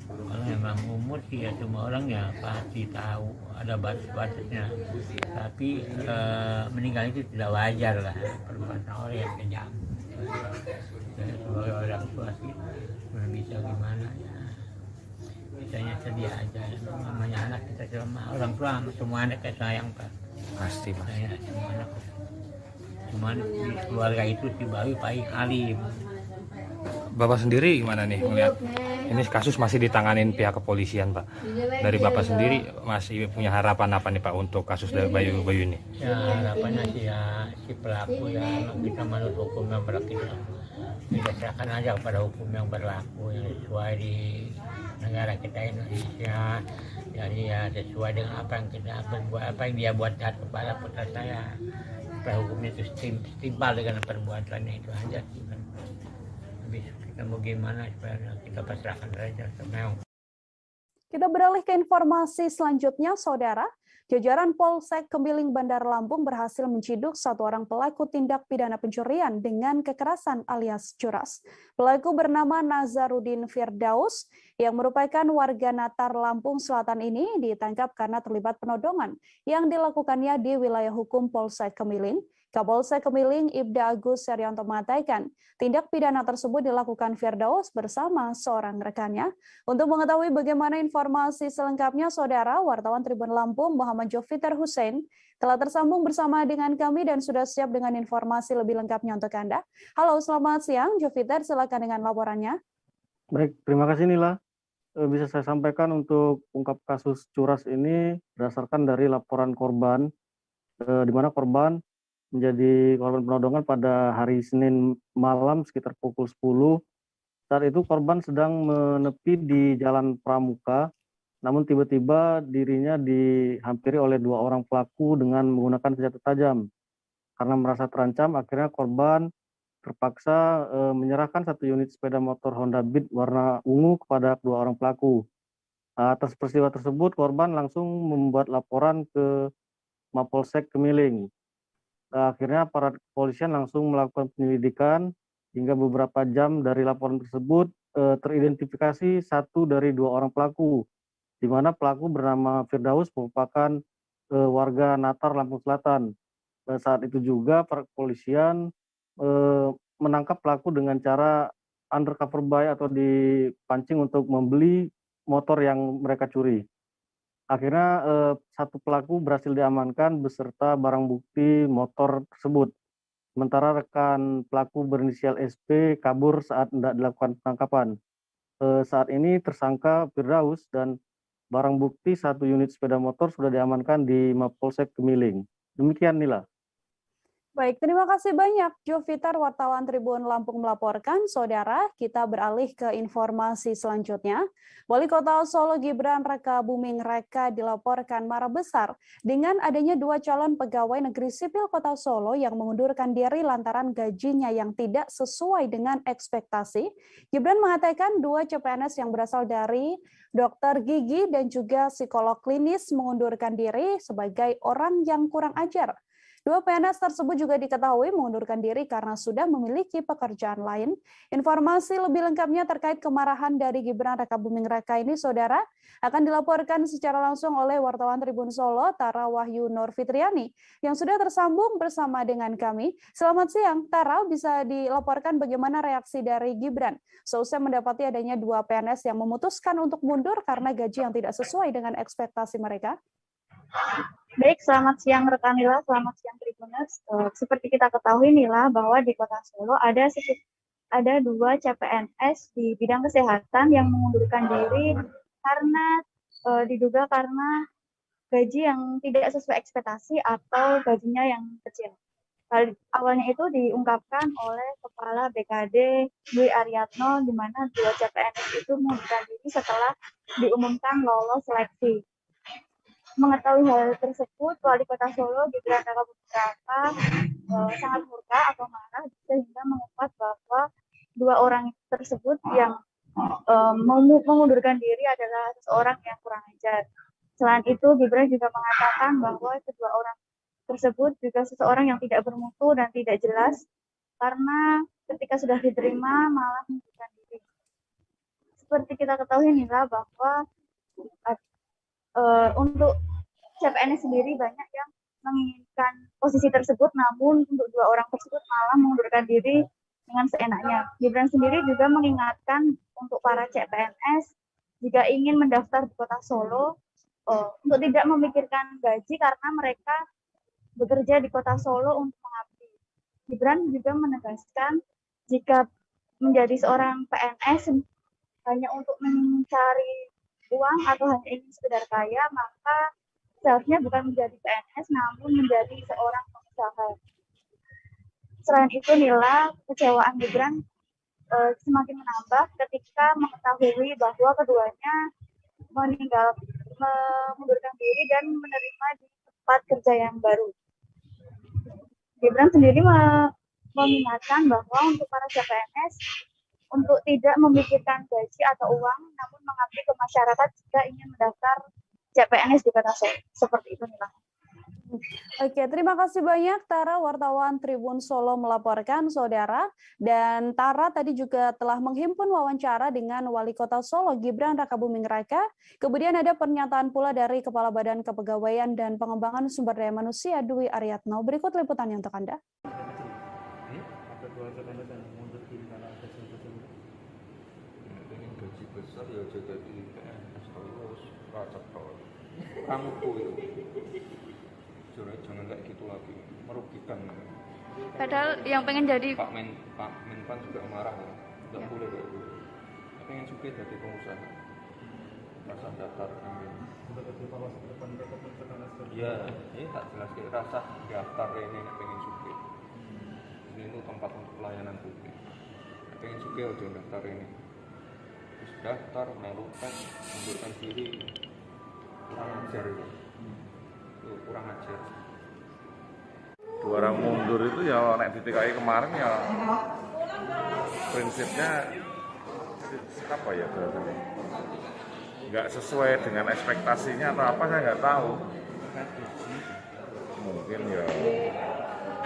Kalau memang umur sih ya semua orang ya pasti tahu ada batas-batasnya, tapi meninggal itu tidak wajar lah, perbuatan orang yang kejam. Sebagai orang tua sih bisa gimana ya, bisanya sedih aja. Namanya anak kita sama orang tua, semua anak kita sayang Pak. Pasti Mas. Saya semua anak. Cuman di keluarga itu si Bayu paling alim. Bapak sendiri gimana nih melihat ini kasus masih ditanganin pihak kepolisian Pak? Dari Bapak sendiri masih punya harapan apa nih Pak untuk kasus dari Bayu ini? Ya harapannya sih ya si pelaku ya kita menurut hukum yang berlaku, kita serahkan aja kepada hukum yang berlaku yang sesuai di negara kita Indonesia. Jadi ya sesuai dengan apa yang kita berbuat, apa yang dia buat kepada putra saya, supaya hukumnya itu setimpal dengan perbuatannya, itu aja sih. Habis kita mau gimana supaya kita pasrahkan saja sama. Kita beralih ke informasi selanjutnya, saudara. Jajaran Polsek Kemiling Bandar Lampung berhasil menciduk satu orang pelaku tindak pidana pencurian dengan kekerasan alias curas. Pelaku bernama Nazarudin Firdaus yang merupakan warga Natar Lampung Selatan ini ditangkap karena terlibat penodongan yang dilakukannya di wilayah hukum Polsek Kemiling. Kapolsek Kemiling Ibda Agus Serianto mengatakan tindak pidana tersebut dilakukan Firdaus bersama seorang rekannya. Untuk mengetahui bagaimana informasi selengkapnya, saudara, wartawan Tribun Lampung Muhammad Joviter Hussein telah tersambung bersama dengan kami dan sudah siap dengan informasi lebih lengkapnya untuk Anda. Halo, selamat siang Joviter, silakan dengan laporannya. Baik, terima kasih Nila. Bisa saya sampaikan untuk ungkap kasus curas ini berdasarkan dari laporan korban, di mana korban menjadi korban penodongan pada hari Senin malam sekitar pukul 10. Saat itu korban sedang menepi di Jalan Pramuka, namun tiba-tiba dirinya dihampiri oleh dua orang pelaku dengan menggunakan senjata tajam. Karena merasa terancam, akhirnya korban terpaksa menyerahkan satu unit sepeda motor Honda Beat warna ungu kepada kedua orang pelaku. Atas peristiwa tersebut, korban langsung membuat laporan ke Mapolsek Kemiling. Akhirnya aparat kepolisian langsung melakukan penyelidikan hingga beberapa jam dari laporan tersebut teridentifikasi satu dari dua orang pelaku, di mana pelaku bernama Firdaus merupakan warga Natar Lampung Selatan. Saat itu juga aparat kepolisian menangkap pelaku dengan cara undercover buy atau dipancing untuk membeli motor yang mereka curi. Akhirnya satu pelaku berhasil diamankan beserta barang bukti motor tersebut. Sementara rekan pelaku berinisial SP kabur saat hendak dilakukan penangkapan. Saat ini tersangka Firdaus dan barang bukti satu unit sepeda motor sudah diamankan di Mapolsek Kemiling. Demikian Nila. Baik, terima kasih banyak Joviter, wartawan Tribun Lampung melaporkan. Saudara, kita beralih ke informasi selanjutnya. Wali Kota Solo Gibran Rakabuming Raka dilaporkan marah besar dengan adanya dua calon pegawai negeri sipil Kota Solo yang mengundurkan diri lantaran gajinya yang tidak sesuai dengan ekspektasi. Gibran mengatakan dua CPNS yang berasal dari dokter gigi dan juga psikolog klinis mengundurkan diri sebagai orang yang kurang ajar. Dua PNS tersebut juga diketahui mengundurkan diri karena sudah memiliki pekerjaan lain. Informasi lebih lengkapnya terkait kemarahan dari Gibran Rakabuming Raka ini, Saudara, akan dilaporkan secara langsung oleh wartawan Tribun Solo, Tara Wahyu Nur Fitriani, yang sudah tersambung bersama dengan kami. Selamat siang, Tara, bisa dilaporkan bagaimana reaksi dari Gibran seusai mendapati adanya dua PNS yang memutuskan untuk mundur karena gaji yang tidak sesuai dengan ekspektasi mereka? Baik, selamat siang rekan Nila, selamat siang Tribuners. Seperti kita ketahui Nila, bahwa di Kota Solo ada dua CPNS di bidang kesehatan yang mengundurkan diri karena diduga karena gaji yang tidak sesuai ekspektasi atau gajinya yang kecil. Awalnya itu diungkapkan oleh Kepala BKD Dwi Ariatno, di mana dua CPNS itu mengundurkan diri setelah diumumkan lolos seleksi. Mengetahui hal tersebut, Wali Kota Solo Gibran Rakabuming Raka sangat murka atau marah sehingga mengungkap bahwa dua orang tersebut yang mengundurkan diri adalah seseorang yang kurang ajar. Selain itu, Gibran juga mengatakan bahwa kedua orang tersebut juga seseorang yang tidak bermutu dan tidak jelas karena ketika sudah diterima malah mengundurkan diri. Seperti kita ketahui Nila, bahwa untuk CPNS sendiri banyak yang menginginkan posisi tersebut, namun untuk dua orang tersebut malah mengundurkan diri dengan seenaknya. Gibran sendiri juga mengingatkan untuk para CPNS jika ingin mendaftar di Kota Solo untuk tidak memikirkan gaji karena mereka bekerja di Kota Solo untuk mengabdi. Gibran juga menegaskan jika menjadi seorang PNS hanya untuk mencari uang atau hanya ingin sekedar kaya, maka seharusnya bukan menjadi PNS namun menjadi seorang pengusaha. Selain itu Nila, kecewaan Gibran semakin menambah ketika mengetahui bahwa keduanya mengundurkan diri dan menerima di tempat kerja yang baru. Gibran sendiri mengingatkan bahwa untuk para CPNS untuk tidak memikirkan gaji atau uang, namun mengabdi ke masyarakat jika ingin mendaftar CPNS di Kota Solo. Seperti itu, Nila. Oke, terima kasih banyak Tara, wartawan Tribun Solo melaporkan, Saudara. Dan Tara tadi juga telah menghimpun wawancara dengan Wali Kota Solo Gibran Rakabuming Raka. Kemudian ada pernyataan pula dari Kepala Badan Kepegawaian dan Pengembangan Sumber Daya Manusia Dwi Ariatno. Berikut liputannya untuk Anda. Besar ya jadi PNS terus racak terus kamu tuh jangan kayak gitu lagi, merugikan. Padahal yang pengen jadi Pak Menpan juga marah ya, nggak boleh kayak gitu. Pengen juga jadi pengusaha, rasa daftar ya, ini tak jelas kayak rasa daftar ini pengen suka. Ini tuh tempat untuk pelayanan publik. Pengen suka aja daftar ini. Daftar, melu tes, mundurkan diri, kurang ajar itu. Kurang ajar. Dua orang mundur itu ya nek di TKI kemarin ya prinsipnya apa ya berarti nggak sesuai dengan ekspektasinya atau apa saya nggak tahu.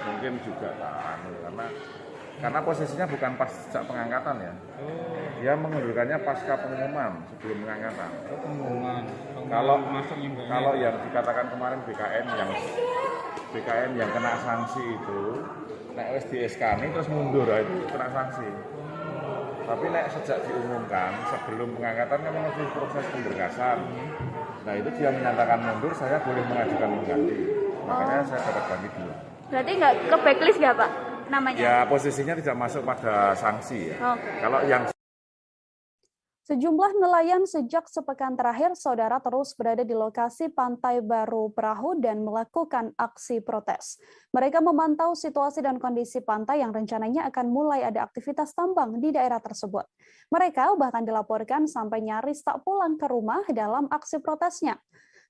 Mungkin juga karena posisinya bukan pas sejak pengangkatan ya. Dia mengundurkannya pasca pengumuman sebelum pengangkatan. Kalau yang dikatakan kemarin BKN yang kena sanksi itu, nek wis di SK-ni terus mundur itu kena sanksi. Tapi nek sejak diumumkan sebelum pengangkatan kan masih proses pemberkasan. Nah itu dia menyatakan mundur, saya boleh mengajukan mengganti. Makanya saya dapat ganti dua. Berarti nggak ke backlist nggak Pak namanya? Ya posisinya tidak masuk pada sanksi ya. Okay. Kalau yang Sejumlah nelayan sejak sepekan terakhir, Saudara, terus berada di lokasi Pantai Baru Perahu dan melakukan aksi protes. Mereka memantau situasi dan kondisi pantai yang rencananya akan mulai ada aktivitas tambang di daerah tersebut. Mereka bahkan dilaporkan sampai nyaris tak pulang ke rumah dalam aksi protesnya.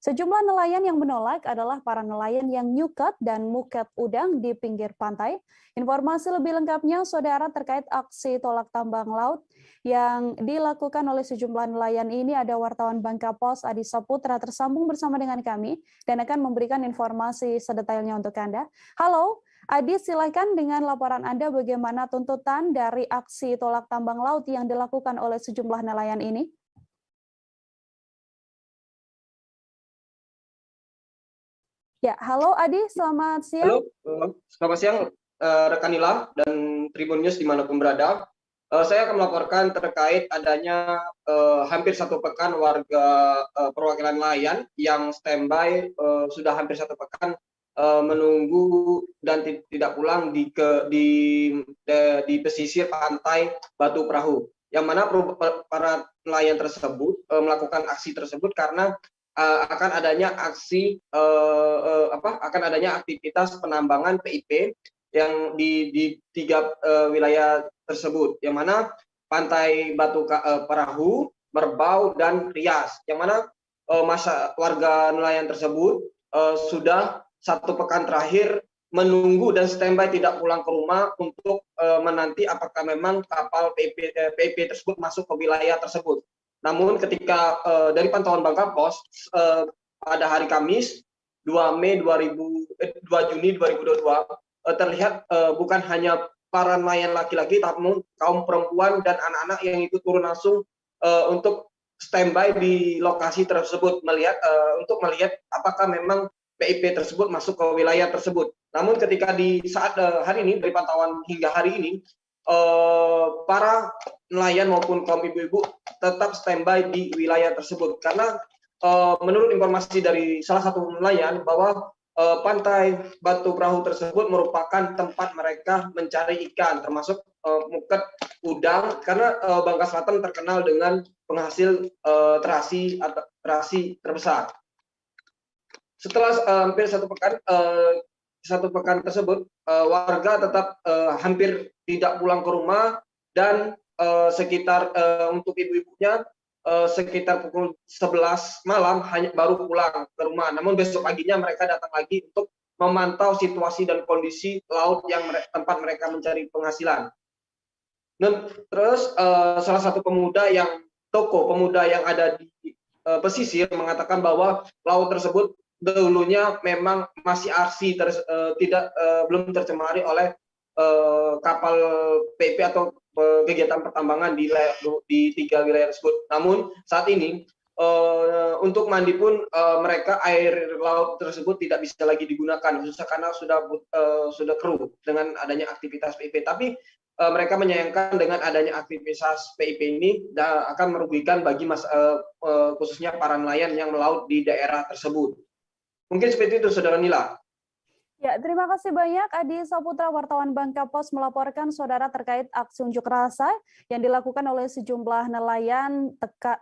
Sejumlah nelayan yang menolak adalah para nelayan yang nyuket dan muket udang di pinggir pantai. Informasi lebih lengkapnya, saudara, terkait aksi tolak tambang laut yang dilakukan oleh sejumlah nelayan ini, ada wartawan Bangka Pos Adi Saputra tersambung bersama dengan kami dan akan memberikan informasi sedetailnya untuk Anda. Halo, Adi, silakan dengan laporan Anda bagaimana tuntutan dari aksi tolak tambang laut yang dilakukan oleh sejumlah nelayan ini. Ya, halo Adi, selamat siang. Halo, selamat siang rekan Nila dan Tribun News dimanapun berada. Saya akan melaporkan terkait adanya hampir 1 pekan warga perwakilan nelayan yang standby sudah hampir 1 pekan menunggu dan tidak pulang di pesisir pantai Batu Perahu. Yang mana para nelayan tersebut melakukan aksi tersebut karena akan adanya aktivitas penambangan PIP yang di 3 wilayah tersebut, yang mana pantai Batu Perahu, Merbau, dan Rias, yang mana warga nelayan tersebut sudah 1 pekan terakhir menunggu dan standby tidak pulang ke rumah untuk menanti apakah memang kapal PIP tersebut masuk ke wilayah tersebut. Namun ketika dari pantauan Bangka Pos pada hari Kamis 2 Juni 2022 terlihat bukan hanya para nelayan laki-laki, namun kaum perempuan dan anak-anak yang ikut turun langsung untuk standby di lokasi tersebut untuk melihat apakah memang PIP tersebut masuk ke wilayah tersebut. Namun ketika di saat hari ini, dari pantauan hingga hari ini, para nelayan maupun kaum ibu-ibu tetap standby di wilayah tersebut karena menurut informasi dari salah satu nelayan bahwa pantai Batu Perahu tersebut merupakan tempat mereka mencari ikan, termasuk muket udang, karena Bangka Selatan terkenal dengan penghasil terasi terbesar. Setelah hampir 1 pekan tersebut, warga tetap hampir tidak pulang ke rumah dan sekitar untuk ibu-ibunya sekitar pukul 11 malam baru pulang ke rumah. Namun besok paginya mereka datang lagi untuk memantau situasi dan kondisi laut yang tempat mereka mencari penghasilan. Dan terus salah satu pemuda yang ada di pesisir mengatakan bahwa laut tersebut dulunya memang masih arsy, belum tercemari oleh kapal PIP atau kegiatan pertambangan di 3 wilayah tersebut. Namun saat ini untuk mandi pun air laut tersebut tidak bisa lagi digunakan, khususnya karena sudah keruh dengan adanya aktivitas PIP. Tapi mereka menyayangkan dengan adanya aktivitas PIP ini akan merugikan bagi khususnya para nelayan yang melaut di daerah tersebut. Mungkin seperti itu, Saudara Nila. Ya, terima kasih banyak Adi Saputra, wartawan Bangka Pos, melaporkan saudara terkait aksi unjuk rasa yang dilakukan oleh sejumlah nelayan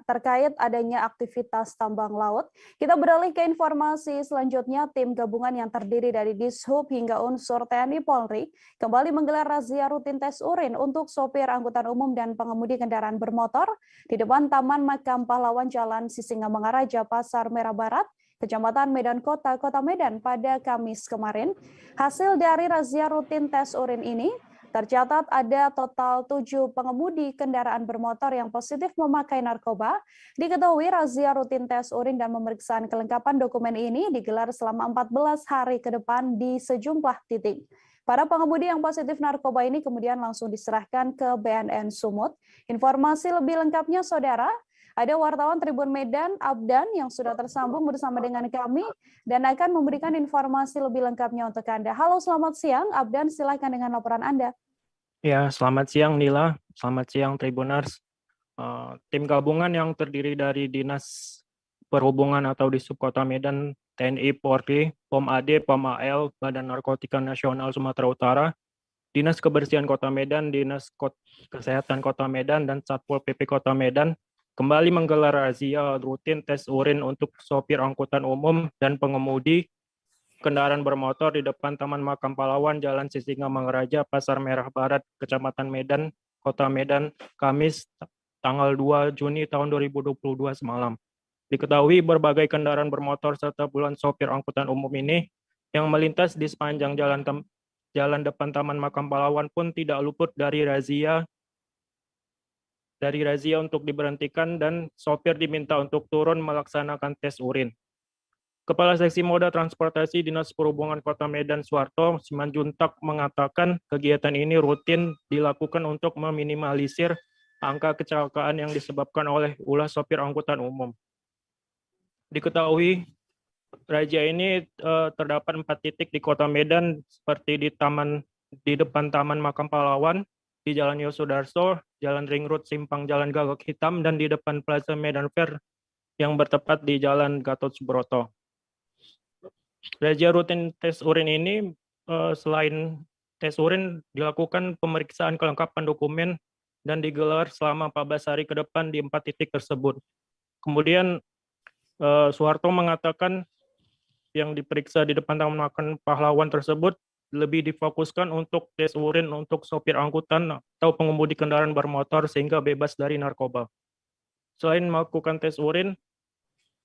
terkait adanya aktivitas tambang laut. Kita beralih ke informasi selanjutnya. Tim gabungan yang terdiri dari Dishub hingga unsur TNI Polri kembali menggelar razia rutin tes urin untuk sopir angkutan umum dan pengemudi kendaraan bermotor di depan Taman Makam Pahlawan Jalan Sisingamangaraja, Pasar Merah Barat, Kecamatan Medan Kota Medan pada Kamis kemarin. Hasil dari razia rutin tes urin ini tercatat ada total 7 pengemudi kendaraan bermotor yang positif memakai narkoba. Diketahui razia rutin tes urin dan pemeriksaan kelengkapan dokumen ini digelar selama 14 hari ke depan di sejumlah titik. Para pengemudi yang positif narkoba ini kemudian langsung diserahkan ke BNN Sumut. Informasi lebih lengkapnya, saudara, ada wartawan Tribun Medan, Abdan, yang sudah tersambung bersama dengan kami dan akan memberikan informasi lebih lengkapnya untuk Anda. Halo, selamat siang. Abdan, silakan dengan laporan Anda. Ya, selamat siang Nila. Selamat siang Tribuners. Tim gabungan yang terdiri dari Dinas Perhubungan atau Dishub Kota Medan, TNI Polri, POM AD, POM AL, Badan Narkotika Nasional Sumatera Utara, Dinas Kebersihan Kota Medan, Dinas Kesehatan Kota Medan, dan Satpol PP Kota Medan kembali menggelar razia rutin tes urin untuk sopir angkutan umum dan pengemudi kendaraan bermotor di depan Taman Makam Pahlawan, Jalan Sisingamangaraja, Pasar Merah Barat, Kecamatan Medan, Kota Medan, Kamis tanggal 2 Juni tahun 2022 semalam. Diketahui berbagai kendaraan bermotor serta puluhan sopir angkutan umum ini yang melintas di sepanjang jalan depan Taman Makam Pahlawan pun tidak luput dari razia untuk diberhentikan dan sopir diminta untuk turun melaksanakan tes urin. Kepala Seksi Moda Transportasi Dinas Perhubungan Kota Medan Suharto Simanjuntak mengatakan kegiatan ini rutin dilakukan untuk meminimalisir angka kecelakaan yang disebabkan oleh ulah sopir angkutan umum. Diketahui razia ini terdapat 4 titik di Kota Medan seperti di depan Taman Makam Pahlawan, di Jalan Yosudarso, Jalan Ring Road Simpang Jalan Gagak Hitam, dan di depan Plaza Medan Fair yang bertepat di Jalan Gatot Subroto. Razia rutin tes urin ini selain tes urin dilakukan pemeriksaan kelengkapan dokumen dan digelar selama 14 hari ke depan di 4 titik tersebut. Kemudian Soeharto mengatakan yang diperiksa di depan Taman Makam Pahlawan tersebut lebih difokuskan untuk tes urin untuk sopir angkutan atau pengemudi kendaraan bermotor sehingga bebas dari narkoba. Selain melakukan tes urin,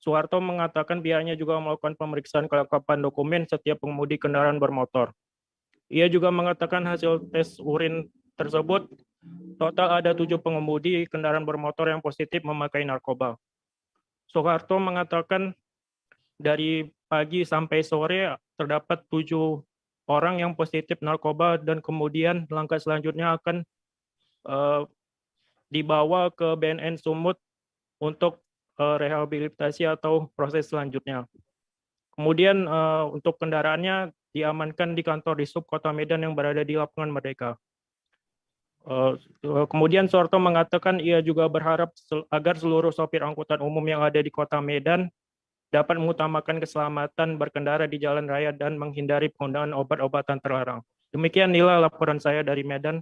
Soeharto mengatakan pihaknya juga melakukan pemeriksaan kelengkapan dokumen setiap pengemudi kendaraan bermotor. Ia juga mengatakan hasil tes urin tersebut, total ada 7 pengemudi kendaraan bermotor yang positif memakai narkoba. Soeharto mengatakan dari pagi sampai sore terdapat 7 orang yang positif narkoba dan kemudian langkah selanjutnya akan dibawa ke BNN Sumut untuk rehabilitasi atau proses selanjutnya. Kemudian untuk kendaraannya diamankan di kantor Dishub Kota Medan yang berada di Lapangan Merdeka. Kemudian Soeharto mengatakan ia juga berharap agar seluruh sopir angkutan umum yang ada di Kota Medan dapat mengutamakan keselamatan berkendara di jalan raya dan menghindari penggunaan obat-obatan terlarang. Demikian Nila laporan saya dari Medan.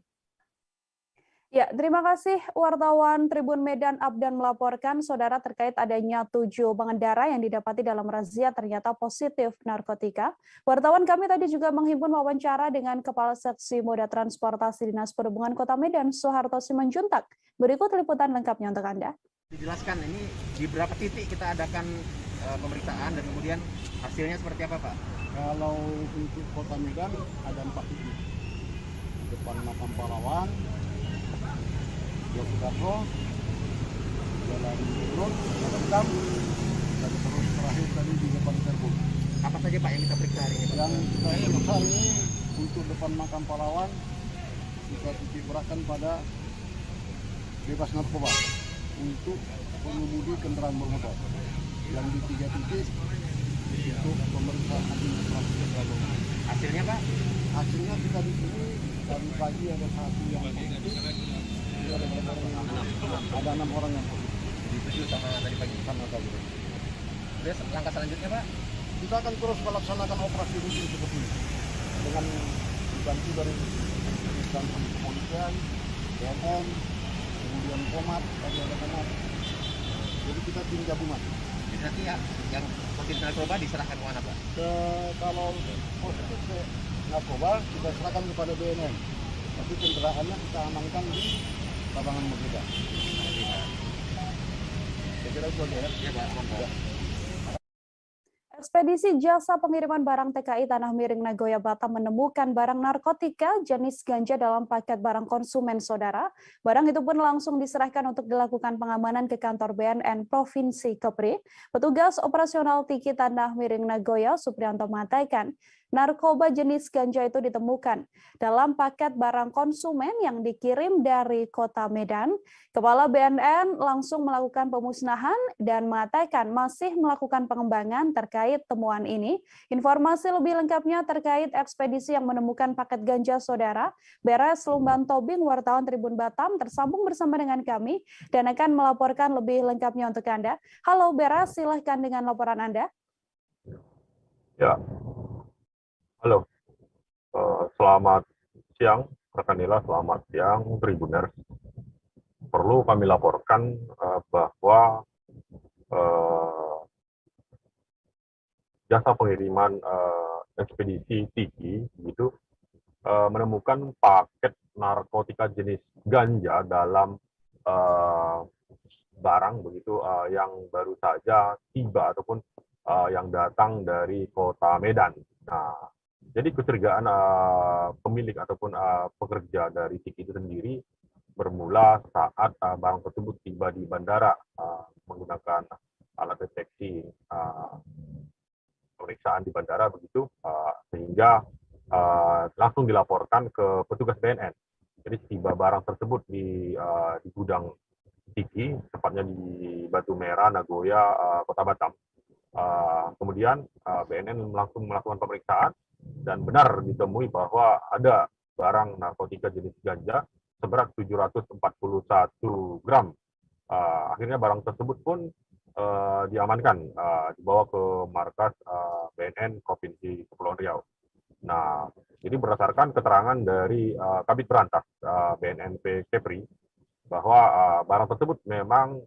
Ya, terima kasih wartawan Tribun Medan Abdan melaporkan, saudara, terkait adanya 7 pengendara yang didapati dalam razia ternyata positif narkotika. Wartawan kami tadi juga menghimpun wawancara dengan Kepala Seksi Moda Transportasi Dinas Perhubungan Kota Medan, Soeharto Simanjuntak. Berikut liputan lengkapnya untuk Anda. Dijelaskan ini di berapa titik kita adakan pemeriksaan dan kemudian hasilnya seperti apa, Pak? Kalau untuk Kota Medan ada 4 titik. Depan Makam Pahlawan, Yosudarso, Jalan Road, Jalan Dam, dan terus terakhir tadi di depan Serbu. Apa saja Pak yang kita periksa hari ini? Yang kita periksa ini untuk depan Makam Pahlawan kita titik beratkan pada bebas narkoba untuk pengemudi kendaraan bermotor. Yang di 3 titik untuk pemeriksaan administrasi kendaraan. Hasilnya Pak? Hasilnya kita di sini dari pagi ada 1 yang positif. Ada 6 orang yang positif. Jadi 7 sama tadi pagi. Sama tadi. Terus langkah selanjutnya Pak? Kita akan terus melaksanakan operasi rutin seperti ini dengan dibantu dari instansi kepolisian, BNN, kemudian Komat, Komat. Jadi kita tim gabungan. Jadi nanti ya, yang positif narkoba diserahkan ke mana Pak? Kalau positif narkoba kita serahkan kepada BNN. Tapi kendaraannya kita amankan di Lapangan Merdeka. Saya kira itu aja ya. Ya Pak. Ekspedisi Jasa Pengiriman Barang TKI Tanah Miring Nagoya Batam menemukan barang narkotika jenis ganja dalam paket barang konsumen, saudara. Barang itu pun langsung diserahkan untuk dilakukan pengamanan ke kantor BNN Provinsi Kepri. Petugas operasional Tiki Tanah Miring Nagoya, Suprianto, mengatakan narkoba jenis ganja itu ditemukan dalam paket barang konsumen yang dikirim dari Kota Medan. Kepala BNN langsung melakukan pemusnahan dan mengatakan masih melakukan pengembangan terkait temuan ini. Informasi lebih lengkapnya terkait ekspedisi yang menemukan paket ganja, saudara, Beres Lumban Tobing, wartawan Tribun Batam, tersambung bersama dengan kami dan akan melaporkan lebih lengkapnya untuk Anda. Halo Beres, silahkan dengan laporan Anda. Ya. Halo, selamat siang rekan Nila, selamat siang Tribuners. Perlu kami laporkan bahwa jasa pengiriman ekspedisi Tiki itu menemukan paket narkotika jenis ganja dalam barang begitu yang baru saja tiba ataupun yang datang dari kota Medan. Nah, jadi kecurigaan pemilik ataupun pekerja dari Tiki itu sendiri bermula saat barang tersebut tiba di bandara menggunakan alat deteksi pemeriksaan di bandara begitu, sehingga langsung dilaporkan ke petugas BNN. Jadi tiba barang tersebut di gudang Tiki, tepatnya di Batu Merah, Nagoya, Kota Batam. Kemudian BNN langsung melakukan pemeriksaan dan benar ditemui bahwa ada barang narkotika jenis ganja seberat 741 gram. Akhirnya barang tersebut pun diamankan, dibawa ke markas BNN Provinsi Kepulauan Riau. Nah, jadi berdasarkan keterangan dari Kabid Berantas BNNP Kepri bahwa barang tersebut memang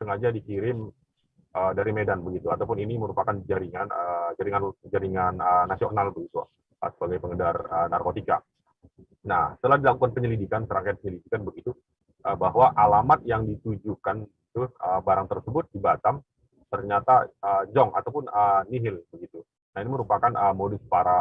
sengaja dikirim dari Medan begitu, ataupun ini merupakan jaringan nasional begitu sebagai pengedar narkotika. Nah, setelah dilakukan serangkaian penyelidikan begitu, bahwa alamat yang ditujukan itu barang tersebut di Batam ternyata jong ataupun nihil begitu. Nah, ini merupakan modus para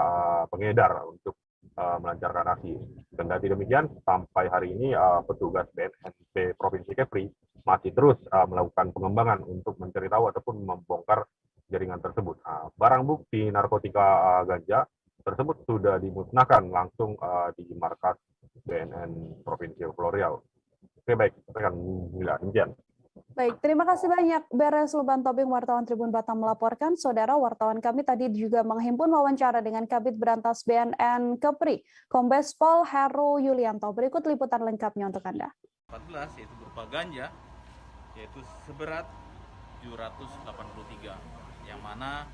pengedar untuk melancarkan aksi. Kendati demikian, sampai hari ini petugas BNNP Provinsi Kepri masih terus melakukan pengembangan untuk mencari tahu ataupun membongkar jaringan tersebut. Barang bukti narkotika ganja tersebut sudah dimusnahkan langsung di markas BNN Provinsi Kepulauan Riau. Oke, baik, rekan Mila, demikian. Baik, terima kasih banyak Beres Luban Tobing, wartawan Tribun Batam melaporkan. Saudara, wartawan kami tadi juga menghimpun wawancara dengan Kabid Berantas BNN Kepri, Kombes Pol Heru Yulianto. Berikut liputan lengkapnya untuk Anda. 14, yaitu berupa ganja, yaitu seberat 783, yang mana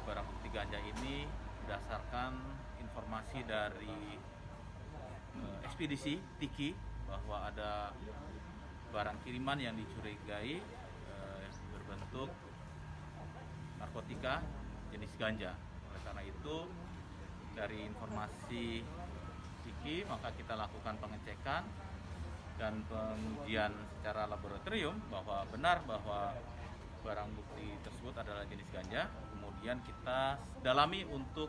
barang bukti ganja ini berdasarkan informasi dari ekspedisi Tiki bahwa ada barang kiriman yang dicurigai berbentuk narkotika jenis ganja. Oleh karena itu, dari informasi Tiki maka kita lakukan pengecekan dan pengujian secara laboratorium bahwa benar bahwa barang bukti tersebut adalah jenis ganja. Kemudian kita dalami untuk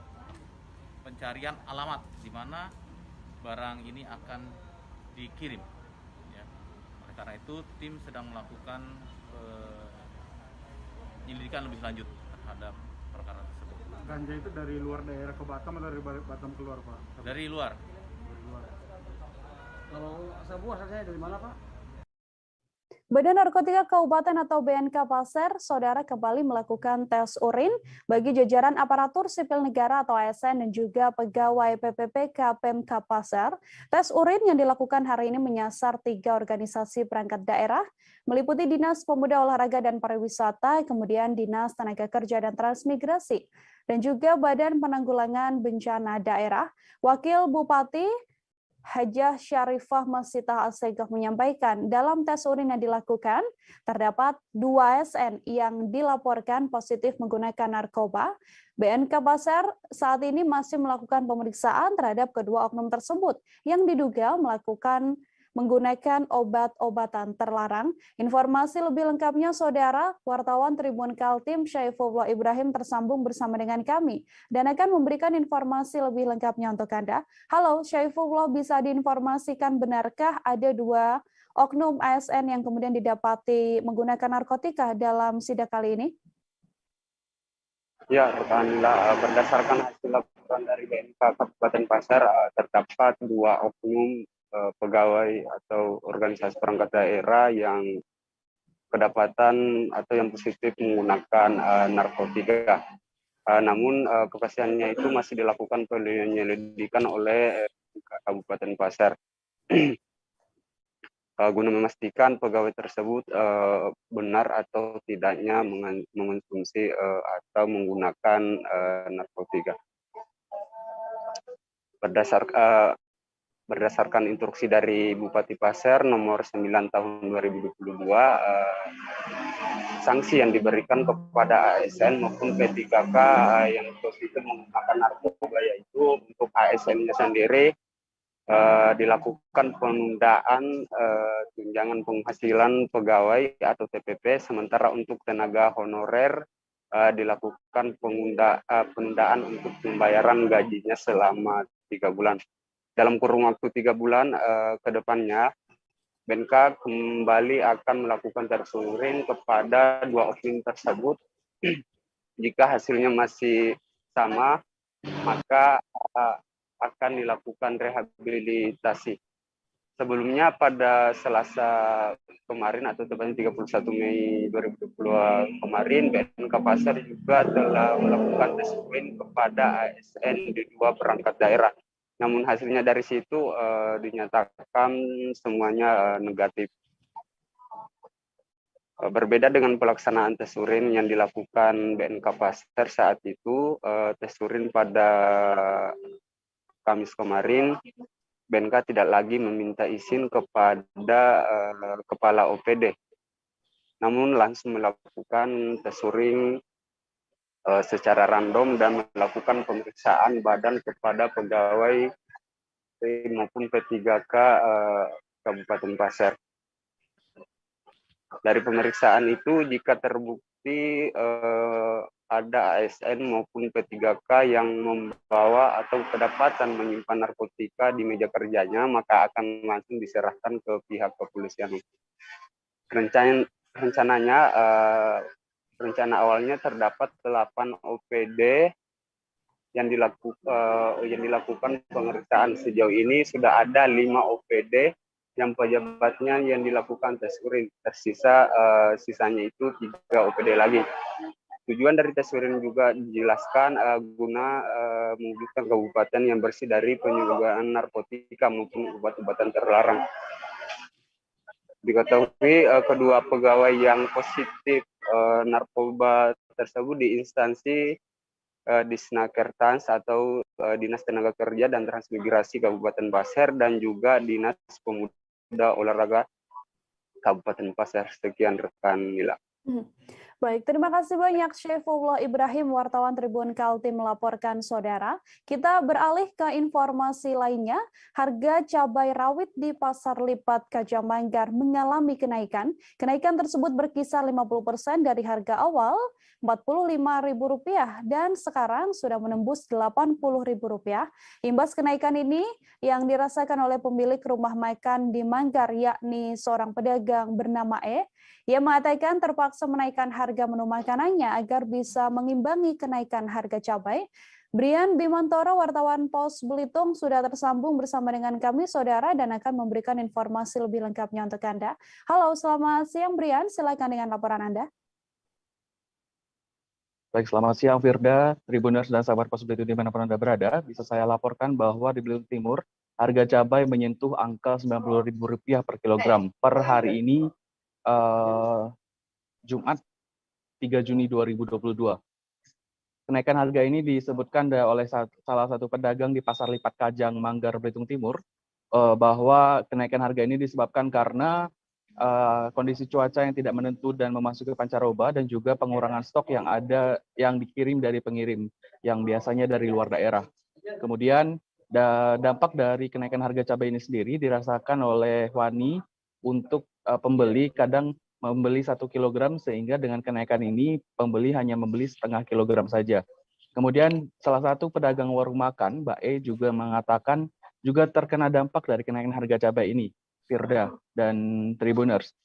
pencarian alamat di mana barang ini akan dikirim. Karena itu tim sedang melakukan penyelidikan lebih lanjut terhadap perkara tersebut. Ganja itu dari luar daerah ke Batam atau dari Batam keluar, Pak? Dari luar. Kalau sabu asalnya dari mana, Pak? Badan Narkotika Kabupaten atau BNK Pasir, saudara kembali melakukan tes urin bagi jajaran aparatur sipil negara atau ASN dan juga pegawai PPPK Pemkab Pasir. Tes urin yang dilakukan hari ini menyasar 3 organisasi perangkat daerah, meliputi Dinas Pemuda Olahraga dan Pariwisata, kemudian Dinas Tenaga Kerja dan Transmigrasi, dan juga Badan Penanggulangan Bencana Daerah. Wakil Bupati Hajah Syarifah Masitah Assegaf menyampaikan dalam tes urin yang dilakukan terdapat 2 ASN yang dilaporkan positif menggunakan narkoba. BNK Pasir saat ini masih melakukan pemeriksaan terhadap kedua oknum tersebut yang diduga menggunakan obat-obatan terlarang. Informasi lebih lengkapnya, saudara, wartawan Tribun Kaltim Syaifullah Ibrahim tersambung bersama dengan kami dan akan memberikan informasi lebih lengkapnya untuk Anda. Halo Syaifullah, bisa diinformasikan benarkah ada 2 oknum ASN yang kemudian didapati menggunakan narkotika dalam sidak kali ini? Ya, rekanlah, berdasarkan hasil laporan dari BNK Kabupaten Pasir, terdapat 2 oknum pegawai atau organisasi perangkat daerah yang kedapatan atau yang positif menggunakan narkotika. Namun kepastiannya itu masih dilakukan penyelidikan oleh Kabupaten Pasir guna memastikan pegawai tersebut benar atau tidaknya mengonsumsi atau menggunakan narkotika. Berdasarkan instruksi dari Bupati Pasir nomor 9 tahun 2022, sanksi yang diberikan kepada ASN maupun P3K yang positif menggunakan narkoba, yaitu untuk ASN-nya sendiri dilakukan penundaan tunjangan penghasilan pegawai atau TPP, sementara untuk tenaga honorer dilakukan penundaan untuk pembayaran gajinya selama 3 bulan. Dalam kurun waktu 3 bulan ke depannya, BNK kembali akan melakukan tersuring kepada 2 oknum tersebut. Jika hasilnya masih sama, maka akan dilakukan rehabilitasi. Sebelumnya pada Selasa kemarin atau tepatnya 31 Mei 2022 kemarin, BNK Pasar juga telah melakukan tes urin kepada ASN di 2 perangkat daerah. Namun hasilnya dari situ dinyatakan semuanya negatif. Berbeda dengan pelaksanaan tes urin yang dilakukan BNK Pasar saat itu, tes urin pada Kamis kemarin, BNK tidak lagi meminta izin kepada kepala OPD, namun langsung melakukan tes urin secara random dan melakukan pemeriksaan badan kepada pegawai maupun P3K Kabupaten Pasar. Dari pemeriksaan itu, jika terbukti ada ASN maupun P3K yang membawa atau kedapatan menyimpan narkotika di meja kerjanya, maka akan langsung diserahkan ke pihak kepolisian. Rencana awalnya terdapat 8 OPD yang dilakukan pemeriksaan. Sejauh ini sudah ada 5 OPD yang pejabatnya yang dilakukan tes urin. Sisanya itu 3 OPD lagi. Tujuan dari tes urin juga dijelaskan guna mewujudkan kabupaten yang bersih dari penyalahgunaan narkotika maupun obat-obatan terlarang. Diketahui kedua pegawai yang positif narkoba tersebut di instansi Disnakertans atau Dinas Tenaga Kerja dan Transmigrasi Kabupaten Pasar dan juga Dinas Pemuda Olahraga Kabupaten Pasar. Sekian rekan Mila. Baik, terima kasih banyak Syaifullah Ibrahim, wartawan Tribun Kaltim melaporkan saudara. Kita beralih ke informasi lainnya. Harga cabai rawit di Pasar Lipat Kajamanggar mengalami kenaikan. Kenaikan tersebut berkisar 50% dari harga awal Rp45.000 dan sekarang sudah menembus Rp80.000. Imbas kenaikan ini yang dirasakan oleh pemilik rumah makan di Manggar, yakni seorang pedagang bernama E. Ia mengatakan terpaksa menaikkan harga menu makanannya agar bisa mengimbangi kenaikan harga cabai. Brian Bimantoro, wartawan Pos Belitung, sudah tersambung bersama dengan kami, saudara, dan akan memberikan informasi lebih lengkapnya untuk Anda. Halo, selamat siang Brian, silakan dengan laporan Anda. Baik, selamat siang Firda, Tribuners dan sahabat Pos Belitung dimanapun Anda berada. Bisa saya laporkan bahwa di Belitung Timur, harga cabai menyentuh angka Rp90.000 per kilogram. Per hari ini, Jumat 3 Juni 2022. Kenaikan harga ini disebutkan oleh salah satu pedagang di Pasar Lipat Kajang Manggar, Belitung Timur, bahwa kenaikan harga ini disebabkan karena kondisi cuaca yang tidak menentu dan memasuki pancaroba dan juga pengurangan stok yang ada yang dikirim dari pengirim yang biasanya dari luar daerah. Kemudian dampak dari kenaikan harga cabai ini sendiri dirasakan oleh Wani untuk pembeli kadang membeli 1 kilogram sehingga dengan kenaikan ini pembeli hanya membeli setengah kilogram saja. Kemudian salah satu pedagang warung makan, Mbak E, juga mengatakan juga terkena dampak dari kenaikan harga cabai ini. Firda dan Tribuners,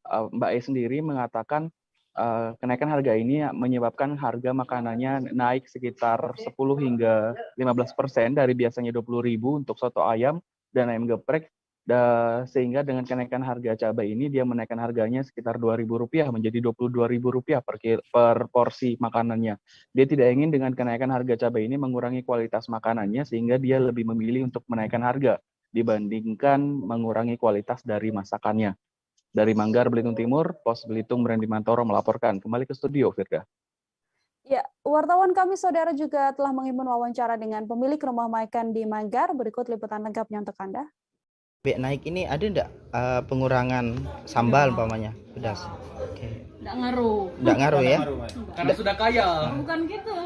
Mbak E sendiri mengatakan kenaikan harga ini menyebabkan harga makanannya naik sekitar 10 hingga 15% dari biasanya Rp20.000 untuk soto ayam dan ayam geprek. Sehingga dengan kenaikan harga cabai ini dia menaikkan harganya sekitar Rp2.000 menjadi Rp22.000 per porsi makanannya. Dia tidak ingin dengan kenaikan harga cabai ini mengurangi kualitas makanannya sehingga dia lebih memilih untuk menaikkan harga dibandingkan mengurangi kualitas dari masakannya. Dari Manggar, Belitung Timur, Pos Belitung Brian Bimantoro melaporkan. Kembali ke studio, Firda. Ya, wartawan kami saudara juga telah mengimpun wawancara dengan pemilik rumah makan di Manggar. Berikut liputan lengkapnya untuk Anda. Naik ini ada enggak pengurangan sambal umpamanya pedas? Oke. Enggak ngaruh. Enggak ngaruh ya? Karena sudah kaya. Bukan gitu.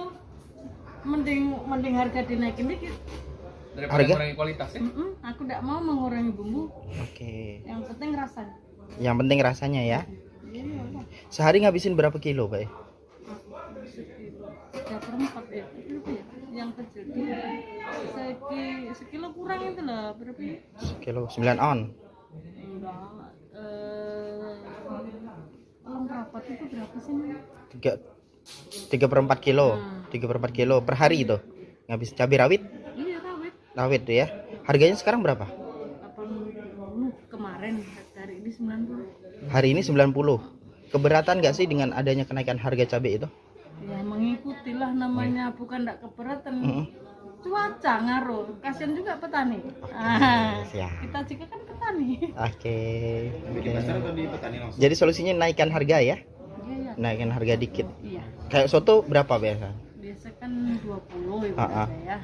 Mending harga dinaikin dikit. Daripada mengurangi kualitas ya? Aku tidak mau mengurangi bumbu. Oke. Yang penting rasanya. Yang penting rasanya ya. Sehari ngabisin berapa kilo, Pak? 3/4 ya. Yang kecil. Sekilo kurang itu lah, berapa ya? Sekilo 9 on. Enggak. Rapat itu berapa sih? 3/4 kilo. 3/4 kilo per hari itu. Ngabis cabai rawit? Iya, rawit. Rawit tuh ya. Harganya sekarang berapa? 80 kemarin, hari ini 90. Hari ini 90. Keberatan nggak sih dengan adanya kenaikan harga cabai itu? Ya mengikutilah namanya, bukan tidak keberatan. Cuaca ngaruh, kasihan juga petani. Kita juga kan petani. Oke. Di pasar atau di petani langsung? Jadi solusinya naikkan harga ya? Iya. Naikkan harga dikit. Iya. Kayak soto berapa biasa? Biasa kan 20 ya, ya.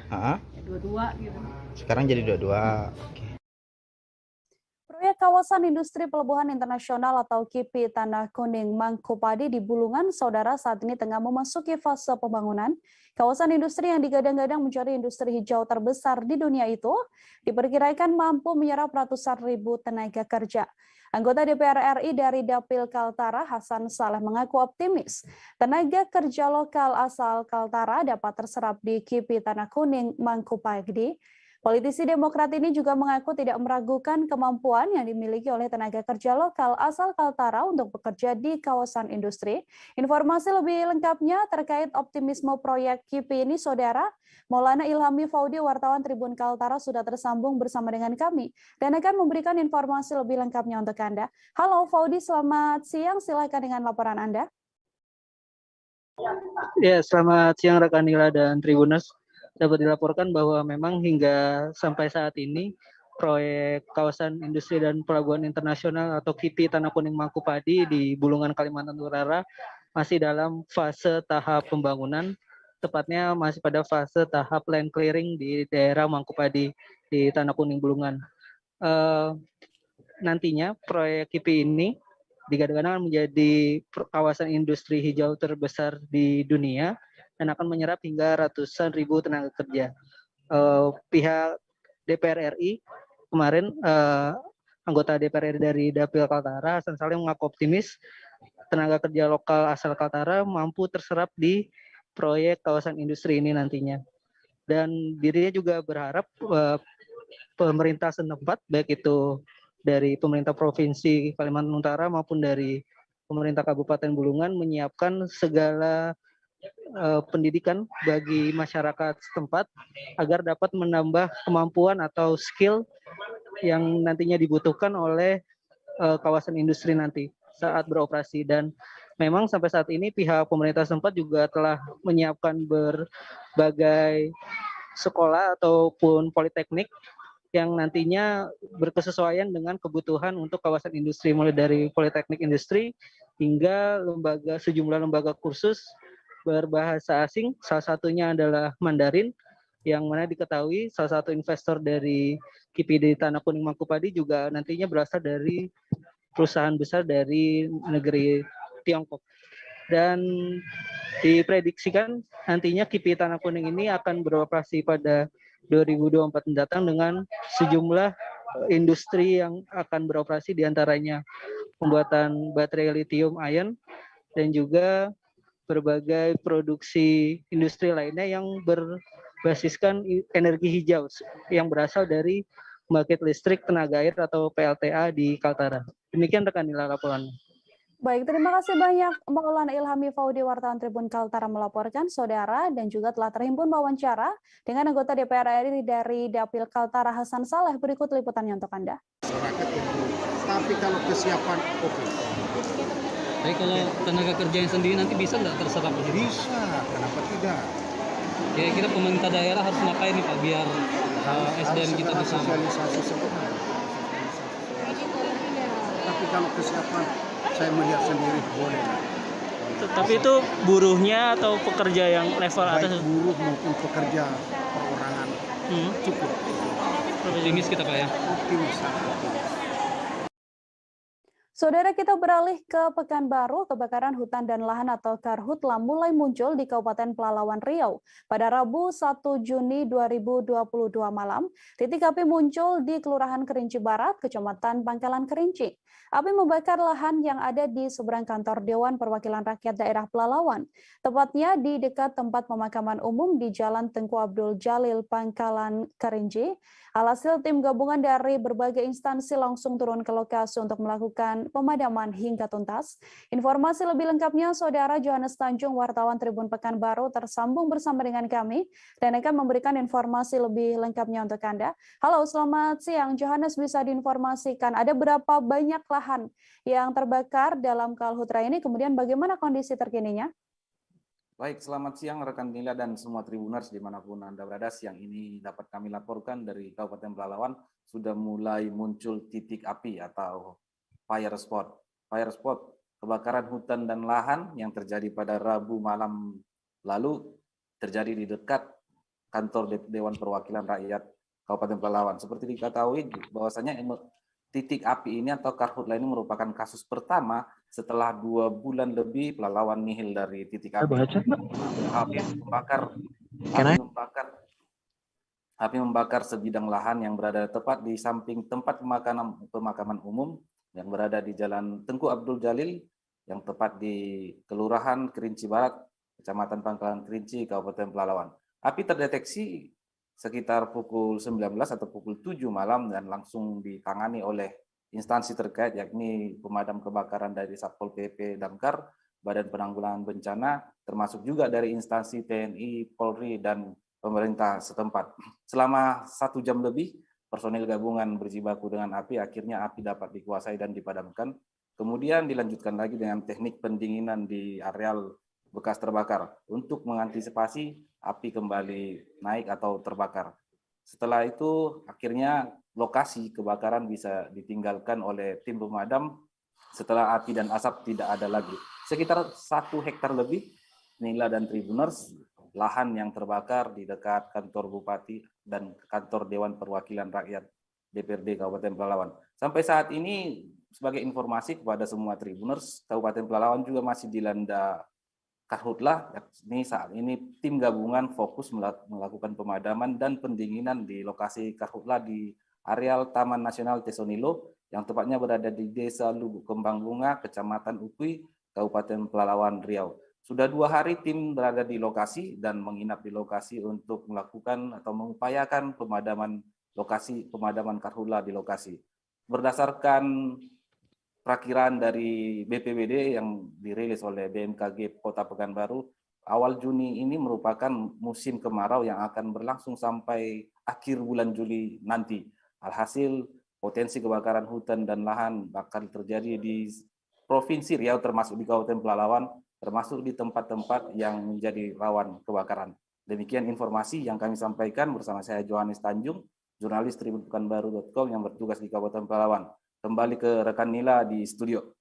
22 gitu. Sekarang jadi 22. Oke. Proyek kawasan industri pelabuhan internasional atau KIPI Tanah Kuning Mangkupadi di Bulungan, saudara, saat ini tengah memasuki fase pembangunan. Kawasan industri yang digadang-gadang menjadi industri hijau terbesar di dunia itu diperkirakan mampu menyerap ratusan ribu tenaga kerja. Anggota DPR RI dari Dapil Kaltara, Hasan Saleh, mengaku optimis tenaga kerja lokal asal Kaltara dapat terserap di KIPI Tanah Kuning Mangkupadi. Politisi Demokrat ini juga mengaku tidak meragukan kemampuan yang dimiliki oleh tenaga kerja lokal asal Kaltara untuk bekerja di kawasan industri. Informasi lebih lengkapnya terkait optimisme proyek KIPI ini, saudara, Maulana Ilhami Faudi, wartawan Tribun Kaltara, sudah tersambung bersama dengan kami dan akan memberikan informasi lebih lengkapnya untuk Anda. Halo Faudi, selamat siang, silakan dengan laporan Anda. Ya, selamat siang rekan Nila dan Tribuners. Dapat dilaporkan bahwa memang hingga sampai saat ini proyek kawasan industri dan pelabuhan internasional atau KIPI Tanah Kuning Mangkupadi di Bulungan, Kalimantan Utara masih dalam fase tahap pembangunan, tepatnya masih pada fase tahap land clearing di daerah Mangkupadi di Tanah Kuning Bulungan. Nantinya proyek KIPI ini digadang-gadang menjadi kawasan industri hijau terbesar di dunia dan akan menyerap hingga ratusan ribu tenaga kerja. Pihak DPR RI kemarin, anggota DPR RI dari Dapil Kaltara, Hasan Saleh, mengaku optimis tenaga kerja lokal asal Kaltara mampu terserap di proyek kawasan industri ini nantinya. Dan dirinya juga berharap pemerintah setempat, baik itu dari pemerintah Provinsi Kalimantan Utara maupun dari pemerintah Kabupaten Bulungan, menyiapkan segala pendidikan bagi masyarakat setempat agar dapat menambah kemampuan atau skill yang nantinya dibutuhkan oleh kawasan industri nanti saat beroperasi. Dan memang sampai saat ini pihak pemerintah setempat juga telah menyiapkan berbagai sekolah ataupun politeknik yang nantinya berkesesuaian dengan kebutuhan untuk kawasan industri, mulai dari politeknik industri hingga sejumlah lembaga kursus berbahasa asing, salah satunya adalah Mandarin, yang mana diketahui salah satu investor dari KIPI di Tanah Kuning Mangkupadi juga nantinya berasal dari perusahaan besar dari negeri Tiongkok. Dan diprediksikan nantinya KIPI Tanah Kuning ini akan beroperasi pada 2024 mendatang dengan sejumlah industri yang akan beroperasi, diantaranya pembuatan baterai lithium ion dan juga berbagai produksi industri lainnya yang berbasiskan energi hijau yang berasal dari pembangkit listrik tenaga air atau PLTA di Kaltara. Demikian rekan Nila laporannya. Baik, terima kasih banyak Maulana Ilhami Faudi, wartawan Tribun Kaltara, melaporkan, saudara, dan juga telah terhimpun wawancara dengan anggota DPR RI dari Dapil Kaltara, Hasan Saleh. Berikut liputannya untuk Anda. Tapi kalau kesiapan oke. Tapi kalau tenaga kerja yang sendiri nanti bisa nggak terserap? Bisa, kenapa tidak? Kira-kira pemerintah daerah harus ngapain nih Pak biar SDM kita bisa sosialisasi sebenarnya. Tapi kalau kesiapan saya melihat sendiri boleh. Tapi itu buruhnya atau pekerja yang level atas? Baik buruh maupun pekerja perorangan cukup. Optimis kita Pak ya? Optimis. Saudara, kita beralih ke Pekanbaru. Kebakaran hutan dan lahan atau Karhutla mulai muncul di Kabupaten Pelalawan Riau. Pada Rabu 1 Juni 2022 malam, titik api muncul di Kelurahan Kerinci Barat, Kecamatan Pangkalan Kerinci. Api membakar lahan yang ada di seberang kantor Dewan Perwakilan Rakyat Daerah Pelalawan, tepatnya di dekat tempat pemakaman umum di Jalan Tengku Abdul Jalil, Pangkalan Kerinci. Alhasil tim gabungan dari berbagai instansi langsung turun ke lokasi untuk melakukan pemadaman hingga tuntas. Informasi lebih lengkapnya, Saudara Johannes Tanjung, wartawan Tribun Pekanbaru, tersambung bersama dengan kami dan akan memberikan informasi lebih lengkapnya untuk Anda. Halo, selamat siang. Johannes, bisa diinformasikan ada berapa banyak lahan yang terbakar dalam Karhutla ini, kemudian bagaimana kondisi terkininya? Baik, selamat siang rekan Nila dan semua Tribuners dimanapun Anda berada. Siang ini dapat kami laporkan dari Kabupaten Pelalawan sudah mulai muncul titik api atau fire spot. Fire spot kebakaran hutan dan lahan yang terjadi pada Rabu malam lalu terjadi di dekat kantor Dewan Perwakilan Rakyat Kabupaten Pelalawan. Seperti diketahui bahwasanya titik api ini atau Karhutla ini merupakan kasus pertama setelah 2 bulan lebih Pelalawan nihil dari titik api. Api membakar sebidang lahan yang berada tepat di samping tempat pemakaman umum yang berada di Jalan Tengku Abdul Jalil yang tepat di Kelurahan Kerinci Barat, Kecamatan Pangkalan Kerinci, Kabupaten Pelalawan. Api terdeteksi sekitar pukul 19 atau pukul 7 malam dan langsung ditangani oleh instansi terkait yakni pemadam kebakaran dari Satpol PP Damkar, Badan Penanggulangan Bencana, termasuk juga dari instansi TNI, Polri, dan pemerintah setempat. Selama 1 jam lebih, personil gabungan berjibaku dengan api, akhirnya api dapat dikuasai dan dipadamkan. Kemudian dilanjutkan lagi dengan teknik pendinginan di areal bekas terbakar untuk mengantisipasi api kembali naik atau terbakar. Setelah itu akhirnya lokasi kebakaran bisa ditinggalkan oleh tim pemadam setelah api dan asap tidak ada lagi. Sekitar 1 hektar lebih Nila dan Tribuners lahan yang terbakar di dekat kantor Bupati dan kantor Dewan Perwakilan Rakyat DPRD Kabupaten Pelalawan. Sampai saat ini sebagai informasi kepada semua Tribuners, Kabupaten Pelalawan juga masih dilanda Karhutla. Ini saat ini tim gabungan fokus melakukan pemadaman dan pendinginan di lokasi Karhutla di areal Taman Nasional Tesonilo yang tepatnya berada di Desa Lubuk Kembang Bunga, Kecamatan Ukui, Kabupaten Pelalawan Riau. Sudah 2 hari tim berada di lokasi dan menginap di lokasi untuk melakukan atau mengupayakan pemadaman Karhutla di lokasi. Berdasarkan perakiraan dari BPBD yang dirilis oleh BMKG Kota Pekanbaru, awal Juni ini merupakan musim kemarau yang akan berlangsung sampai akhir bulan Juli nanti. Alhasil, potensi kebakaran hutan dan lahan bakal terjadi di Provinsi Riau termasuk di Kabupaten Pelalawan, termasuk di tempat-tempat yang menjadi rawan kebakaran. Demikian informasi yang kami sampaikan bersama saya Johannes Tanjung, jurnalis tribunpekanbaru.com yang bertugas di Kabupaten Pelalawan. Kembali ke rekan Nila di studio.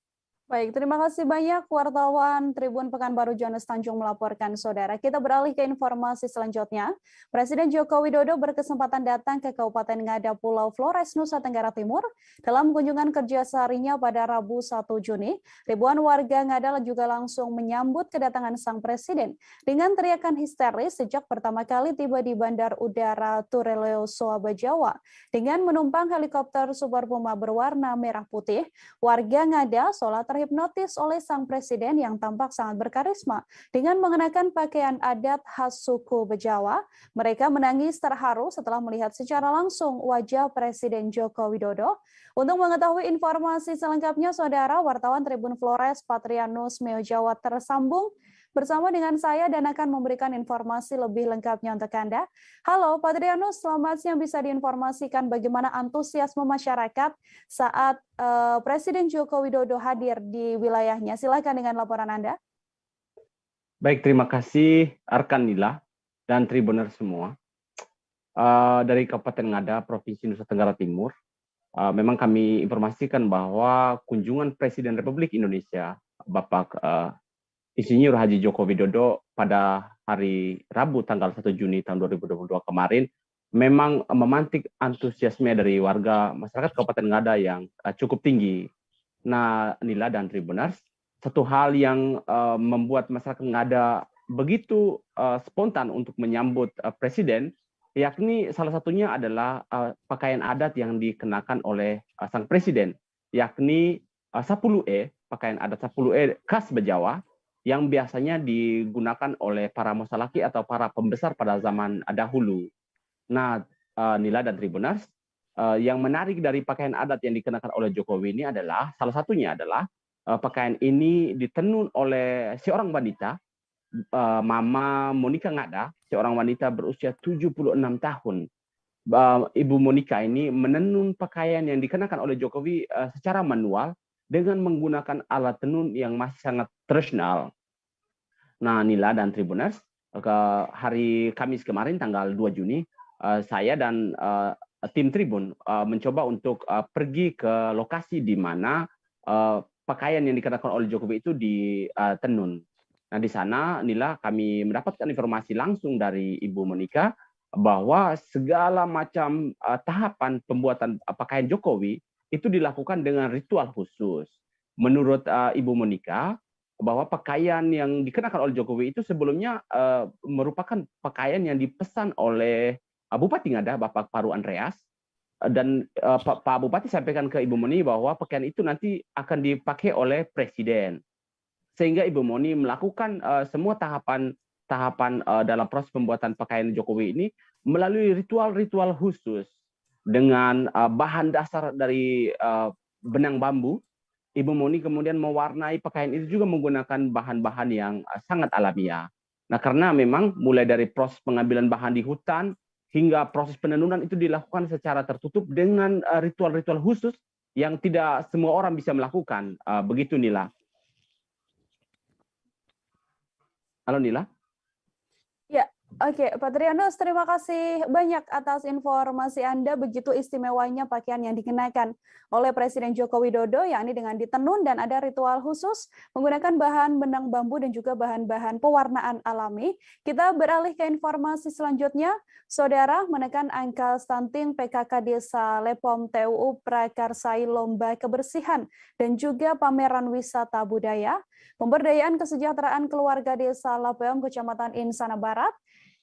Baik, terima kasih banyak wartawan Tribun Pekanbaru Johannes Tanjung melaporkan, Saudara. Kita beralih ke informasi selanjutnya. Presiden Joko Widodo berkesempatan datang ke Kabupaten Ngada, Pulau Flores, Nusa Tenggara Timur. Dalam kunjungan kerja seharinya pada Rabu 1 Juni, ribuan warga Ngada juga langsung menyambut kedatangan sang presiden dengan teriakan histeris sejak pertama kali tiba di Bandar Udara Tureleo, Soaba, Jawa. Dengan menumpang helikopter Super Puma berwarna merah putih, warga Ngada seolah terhipnotis oleh sang presiden yang tampak sangat berkarisma. Dengan mengenakan pakaian adat khas suku Bejawa, mereka menangis terharu setelah melihat secara langsung wajah Presiden Joko Widodo. Untuk mengetahui informasi selengkapnya, Saudara, wartawan Tribun Flores Patrianus Meo Jawa tersambung bersama dengan saya dan akan memberikan informasi lebih lengkapnya untuk Anda. Halo Patrianus, selamat siang. Bisa diinformasikan bagaimana antusiasme masyarakat saat Presiden Joko Widodo hadir di wilayahnya? Silakan dengan laporan Anda. Baik, terima kasih rekan Nila dan Tribuner semua. Dari Kabupaten Ngada, Provinsi Nusa Tenggara Timur, memang kami informasikan bahwa kunjungan Presiden Republik Indonesia, Bapak Insinyur Haji Joko Widodo pada hari Rabu tanggal 1 Juni tahun 2022 kemarin memang memantik antusiasme dari warga masyarakat Kabupaten Ngada yang cukup tinggi. Nah, Nila dan Tribuners, satu hal yang membuat masyarakat Ngada begitu spontan untuk menyambut Presiden, yakni salah satunya adalah pakaian adat yang dikenakan oleh sang Presiden, yakni sapulu'e, pakaian adat sapulu'e khas Bejawa, yang biasanya digunakan oleh para mosalaki atau para pembesar pada zaman dahulu. Nah, Nila dan Tribuners, yang menarik dari pakaian adat yang dikenakan oleh Jokowi ini adalah, salah satunya adalah pakaian ini ditenun oleh seorang wanita, Mama Monica Ngada, seorang wanita berusia 76 tahun. Ibu Monica ini menenun pakaian yang dikenakan oleh Jokowi secara manual dengan menggunakan alat tenun yang masih sangat tradisional. Nah, Nila dan Tribuners, hari Kamis kemarin tanggal 2 Juni, saya dan tim Tribun mencoba untuk pergi ke lokasi di mana pakaian yang dikenakan oleh Jokowi itu ditenun. Nah, di sana, Nila, kami mendapatkan informasi langsung dari Ibu Monica bahwa segala macam tahapan pembuatan pakaian Jokowi itu dilakukan dengan ritual khusus. Menurut Ibu Monica, bahwa pakaian yang dikenakan oleh Jokowi itu sebelumnya merupakan pakaian yang dipesan oleh Bupati Ngada, Bapak Paru Andreas, dan Pak Bupati sampaikan ke Ibu Moni bahwa pakaian itu nanti akan dipakai oleh Presiden. Sehingga Ibu Moni melakukan semua tahapan dalam proses pembuatan pakaian Jokowi ini melalui ritual-ritual khusus dengan bahan dasar dari benang bambu. Ibu Moni kemudian mewarnai pakaian itu juga menggunakan bahan-bahan yang sangat alamiah. Nah, karena memang mulai dari proses pengambilan bahan di hutan hingga proses penenunan itu dilakukan secara tertutup dengan ritual-ritual khusus yang tidak semua orang bisa melakukan. Begitu, Nila. Halo, Nila. Ya, oke, Pak Trianus, terima kasih banyak atas informasi Anda. Begitu istimewanya pakaian yang dikenakan oleh Presiden Joko Widodo, yakni dengan ditenun dan ada ritual khusus menggunakan bahan benang bambu dan juga bahan-bahan pewarnaan alami. Kita beralih ke informasi selanjutnya. Saudara, menekan angka stunting PKK Desa Lepom TUU prakarsai lomba kebersihan dan juga pameran wisata budaya, pemberdayaan kesejahteraan keluarga Desa Lapeom, Kecamatan Insana Barat,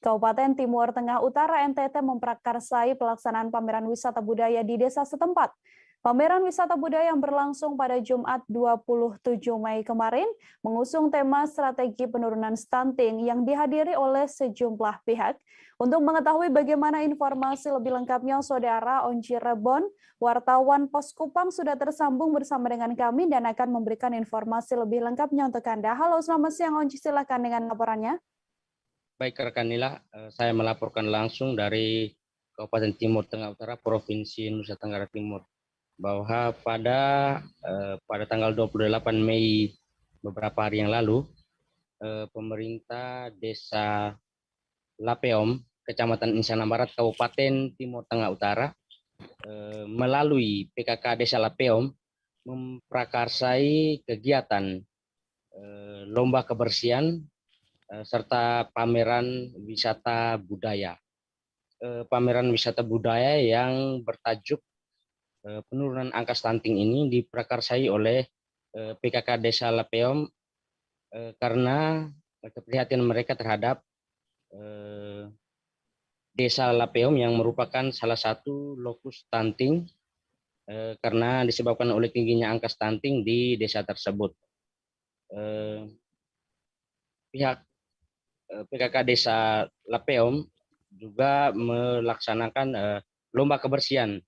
Kabupaten Timur Tengah Utara NTT memprakarsai pelaksanaan pameran wisata budaya di desa setempat. Pameran wisata budaya yang berlangsung pada Jumat 27 Mei kemarin mengusung tema strategi penurunan stunting yang dihadiri oleh sejumlah pihak. Untuk mengetahui bagaimana informasi lebih lengkapnya, Saudara Onci Rebon, wartawan Pos Kupang sudah tersambung bersama dengan kami dan akan memberikan informasi lebih lengkapnya untuk Anda. Halo, selamat siang Onci, silakan dengan laporannya. Baik, rekan Nila, saya melaporkan langsung dari Kabupaten Timur Tengah Utara, Provinsi Nusa Tenggara Timur, bahwa pada tanggal 28 Mei beberapa hari yang lalu, pemerintah Desa Lapeom, Kecamatan Insana Barat, Kabupaten Timur Tengah Utara, melalui PKK Desa Lapeom memprakarsai kegiatan lomba kebersihan serta pameran wisata budaya. Pameran wisata budaya yang bertajuk penurunan angka stunting ini diprakarsai oleh PKK Desa Lapeom karena keprihatinan mereka terhadap Desa Lapeom yang merupakan salah satu lokus stunting karena disebabkan oleh tingginya angka stunting di desa tersebut. Pihak PKK Desa Lapeom juga melaksanakan lomba kebersihan.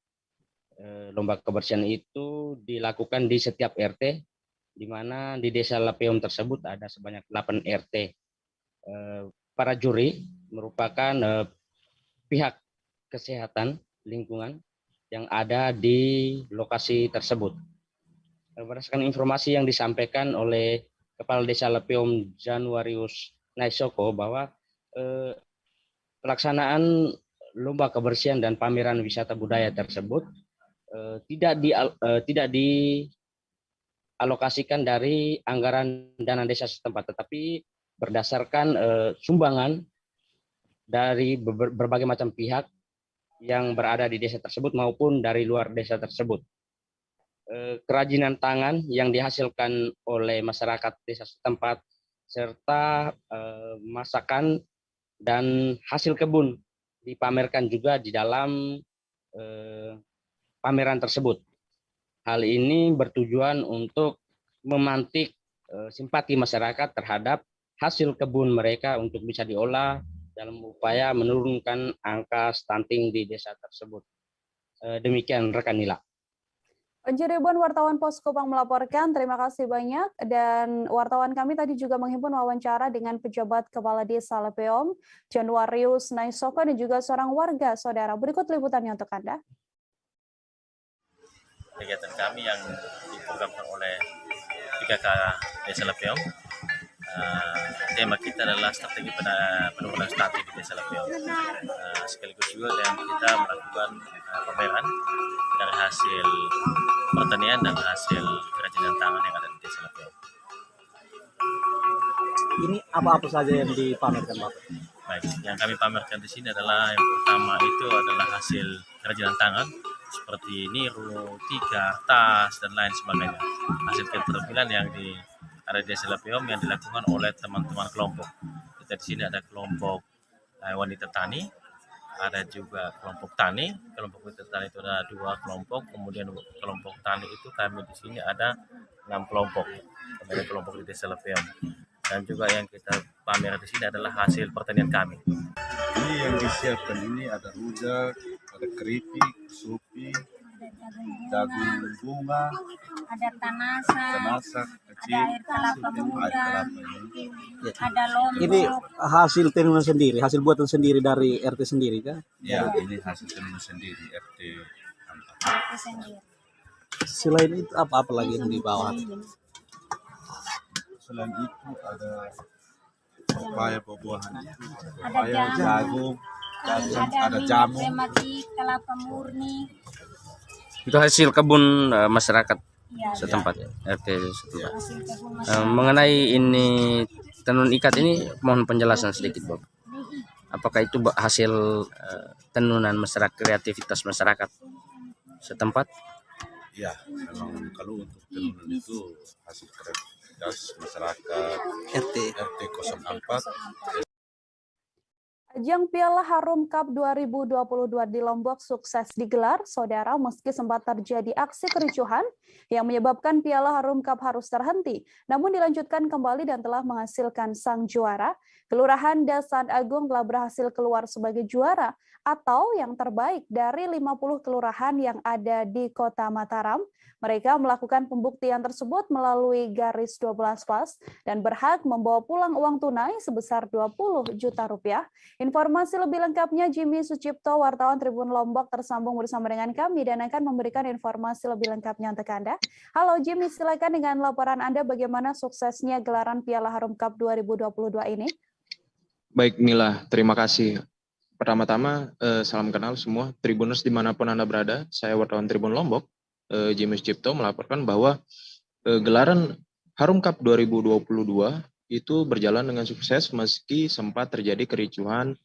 Lomba kebersihan itu dilakukan di setiap RT, di mana di Desa Lapeom tersebut ada sebanyak 8 RT. Para juri merupakan pihak kesehatan lingkungan yang ada di lokasi tersebut. Berdasarkan informasi yang disampaikan oleh Kepala Desa Lapeom Januarius Naisoko bahwa pelaksanaan lomba kebersihan dan pameran wisata budaya tersebut tidak dialokasikan dari anggaran dana desa setempat, tetapi berdasarkan sumbangan dari berbagai macam pihak yang berada di desa tersebut maupun dari luar desa tersebut. kerajinan tangan yang dihasilkan oleh masyarakat desa setempat, serta masakan dan hasil kebun dipamerkan juga di dalam pameran tersebut. Hal ini bertujuan untuk memantik simpati masyarakat terhadap hasil kebun mereka untuk bisa diolah dalam upaya menurunkan angka stunting di desa tersebut. Demikian rekan Nila. Onci Ribuan, wartawan Pos Kupang melaporkan. Terima kasih banyak. Dan wartawan kami tadi juga menghimpun wawancara dengan pejabat Kepala Desa Lepeom, Januarius Naisoko, dan juga seorang warga saudara. Berikut liputannya untuk Anda. Kegiatan kami yang diprogramkan oleh 3K Desa Lepeom. Tema kita adalah strategi penurunan stunting di Desa Lepeom. Sekaligus juga yang kita melakukan pameran dari hasil pertanian dan hasil kerajinan tangan yang ada di Desa Lepeom. Ini apa-apa saja yang dipamerkan, Pak? Baik, yang kami pamerkan di sini adalah yang pertama itu adalah hasil kerajinan tangan seperti niru, tikar, tas, dan lain sebagainya. Hasil keterampilan yang ada di Desa Lepeom yang dilakukan oleh teman-teman kelompok. Kita di sini ada kelompok wanita tani, ada juga kelompok tani. Kelompok wanita tani itu ada 2 kelompok, kemudian kelompok tani itu kami di sini ada 6 kelompok. Kemudian kelompok di Desa Lepeom. Dan juga yang kita pamer di sini adalah hasil pertanian kami. Ini yang disiapkan ini ada rujak, ada keripik, supi, jagung bunga, ada tanasak kecil, ada air kelapa muda, ada lombok. Ini hasil tenunan sendiri, hasil buatan sendiri dari RT sendiri kan? Ya, ini hasil tenunan sendiri RT sendiri. Selain itu apa lagi yang dibawa? Selain itu ada pepaya buah-buahan, pepaya, jagung, ada jamu, kelapa murni. Itu hasil kebun masyarakat setempat ya, RT setempat. Mengenai ini tenun ikat ini, mohon penjelasan sedikit, Bob. Apakah itu hasil tenunan masyarakat, kreativitas masyarakat setempat? Ya, memang kalau untuk tenunan itu hasil kreativitas masyarakat RT 04. Ajang Piala Harum Cup 2022 di Lombok sukses digelar, saudara, meski sempat terjadi aksi kericuhan yang menyebabkan Piala Harum Cup harus terhenti, namun dilanjutkan kembali dan telah menghasilkan sang juara. Kelurahan Dasan Agung telah berhasil keluar sebagai juara atau yang terbaik dari 50 kelurahan yang ada di Kota Mataram. Mereka melakukan pembuktian tersebut melalui garis 12 pas dan berhak membawa pulang uang tunai sebesar 20 juta rupiah. Informasi lebih lengkapnya Jimmy Sucipto, wartawan Tribun Lombok, tersambung bersama dengan kami dan akan memberikan informasi lebih lengkapnya untuk Anda. Halo Jimmy, silakan dengan laporan Anda bagaimana suksesnya gelaran Piala Harum Cup 2022 ini. Baik Mila, terima kasih. Pertama-tama, salam kenal semua Tribuners dimanapun Anda berada. Saya wartawan Tribun Lombok, Jimmy Sucipto, melaporkan bahwa gelaran Harum Cup 2022 itu berjalan dengan sukses meski sempat terjadi kericuhan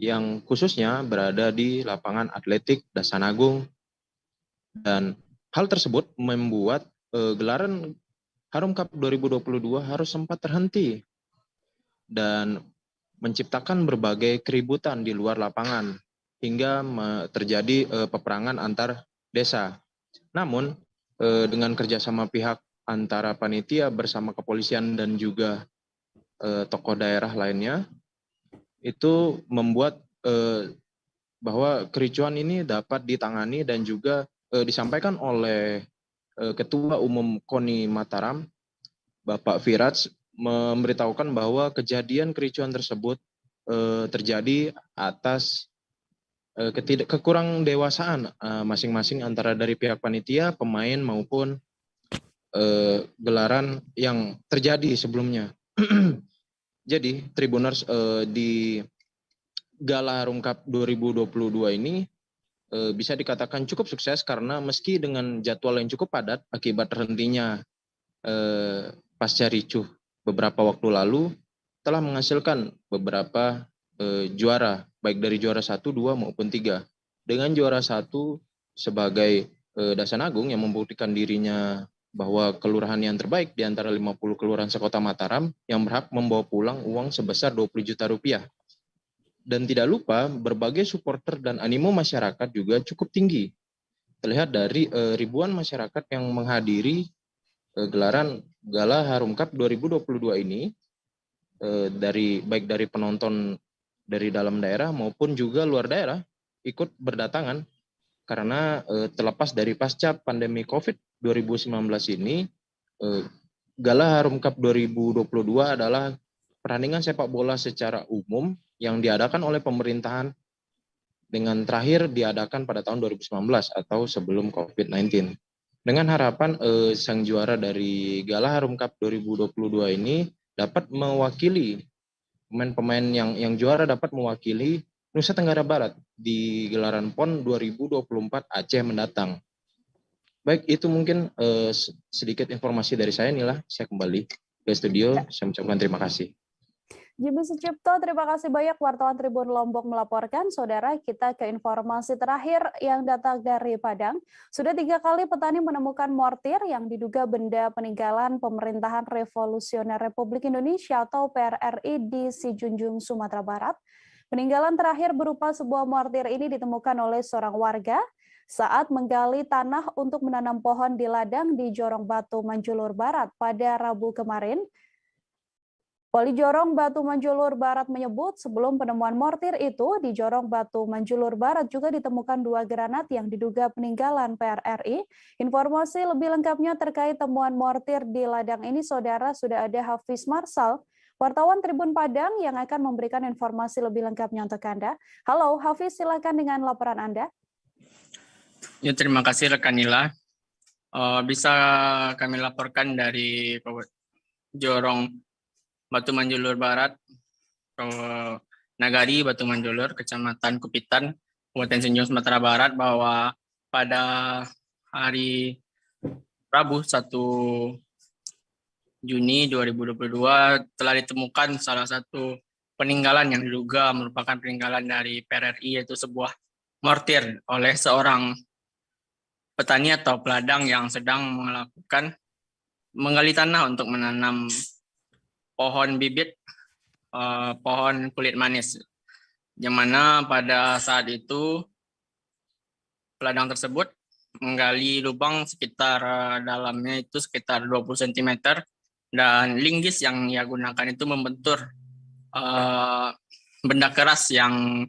yang khususnya berada di lapangan atletik Dasan Agung. Dan hal tersebut membuat gelaran Harum Cup 2022 harus sempat terhenti dan menciptakan berbagai keributan di luar lapangan hingga terjadi peperangan antar desa. Namun dengan kerjasama pihak antara panitia bersama kepolisian dan juga tokoh daerah lainnya, itu membuat bahwa kericuan ini dapat ditangani dan juga disampaikan oleh Ketua Umum KONI Mataram, Bapak Firaj, memberitahukan bahwa kejadian kericuan tersebut terjadi atas kekurang dewasaan masing-masing antara dari pihak panitia, pemain maupun gelaran yang terjadi sebelumnya. Jadi Tribuners, di Gala Harum Cup 2022 ini bisa dikatakan cukup sukses karena meski dengan jadwal yang cukup padat akibat terhentinya pasca ricuh beberapa waktu lalu, telah menghasilkan beberapa juara, baik dari juara 1, 2 maupun 3. Dengan juara 1 sebagai Dasan Agung yang membuktikan dirinya bahwa kelurahan yang terbaik di antara 50 kelurahan sekota Mataram yang berhak membawa pulang uang sebesar 20 juta rupiah. Dan tidak lupa berbagai supporter dan animo masyarakat juga cukup tinggi. Terlihat dari ribuan masyarakat yang menghadiri gelaran Gala Harum Cup 2022 ini, baik dari penonton dari dalam daerah maupun juga luar daerah ikut berdatangan. Karena terlepas dari pasca pandemi COVID 2019 ini, Gala Harum Cup 2022 adalah pertandingan sepak bola secara umum yang diadakan oleh pemerintahan dengan terakhir diadakan pada tahun 2019 atau sebelum COVID-19. Dengan harapan sang juara dari Gala Harum Cup 2022 ini dapat mewakili pemain-pemain yang juara dapat mewakili Nusa Tenggara Barat di gelaran PON 2024 Aceh mendatang. Baik, itu mungkin sedikit informasi dari saya, Nila. Saya kembali ke studio. Saya mengucapkan terima kasih. Jimmy Sucipto, terima kasih banyak wartawan Tribun Lombok melaporkan. Saudara, kita ke informasi terakhir yang datang dari Padang. Sudah 3 kali petani menemukan mortir yang diduga benda peninggalan Pemerintahan Revolusioner Republik Indonesia atau PRRI di Sijunjung, Sumatera Barat. Peninggalan terakhir berupa sebuah mortir ini ditemukan oleh seorang warga saat menggali tanah untuk menanam pohon di ladang di Jorong Batu Manjulur Barat pada Rabu kemarin. Poli Jorong Batu Manjulur Barat menyebut sebelum penemuan mortir itu di Jorong Batu Manjulur Barat juga ditemukan 2 granat yang diduga peninggalan PRRI. Informasi lebih lengkapnya terkait temuan mortir di ladang ini, saudara, sudah ada Hafiz Marsal, wartawan Tribun Padang yang akan memberikan informasi lebih lengkapnya untuk Anda. Halo Hafiz, silakan dengan laporan Anda. Ya, terima kasih rekan Nila. Bisa kami laporkan dari Jorong Batu Manjulur Barat, Nagari Batu Manjulur, Kecamatan Kupitan, Kabupaten Sijunjung, Sumatera Barat, bahwa pada hari Rabu 1 Juni 2022 telah ditemukan salah satu peninggalan yang diduga merupakan peninggalan dari PRRI, yaitu sebuah mortir oleh seorang petani atau peladang yang sedang melakukan menggali tanah untuk menanam pohon bibit, pohon kulit manis. Yang mana pada saat itu peladang tersebut menggali lubang sekitar dalamnya itu sekitar 20 cm. Dan linggis yang ia gunakan itu membentur benda keras yang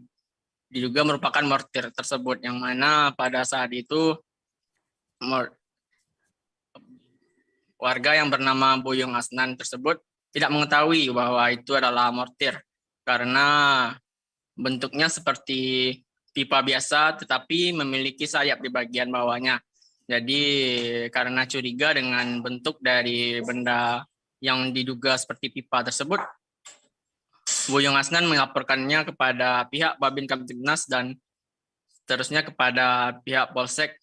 diduga merupakan mortir tersebut, yang mana pada saat itu warga yang bernama Buyung Asnan tersebut tidak mengetahui bahwa itu adalah mortir karena bentuknya seperti pipa biasa tetapi memiliki sayap di bagian bawahnya. Jadi karena curiga dengan bentuk dari benda yang diduga seperti pipa tersebut, Buyung Asnan melaporkannya kepada pihak Babin Kamtibnas dan seterusnya kepada pihak Polsek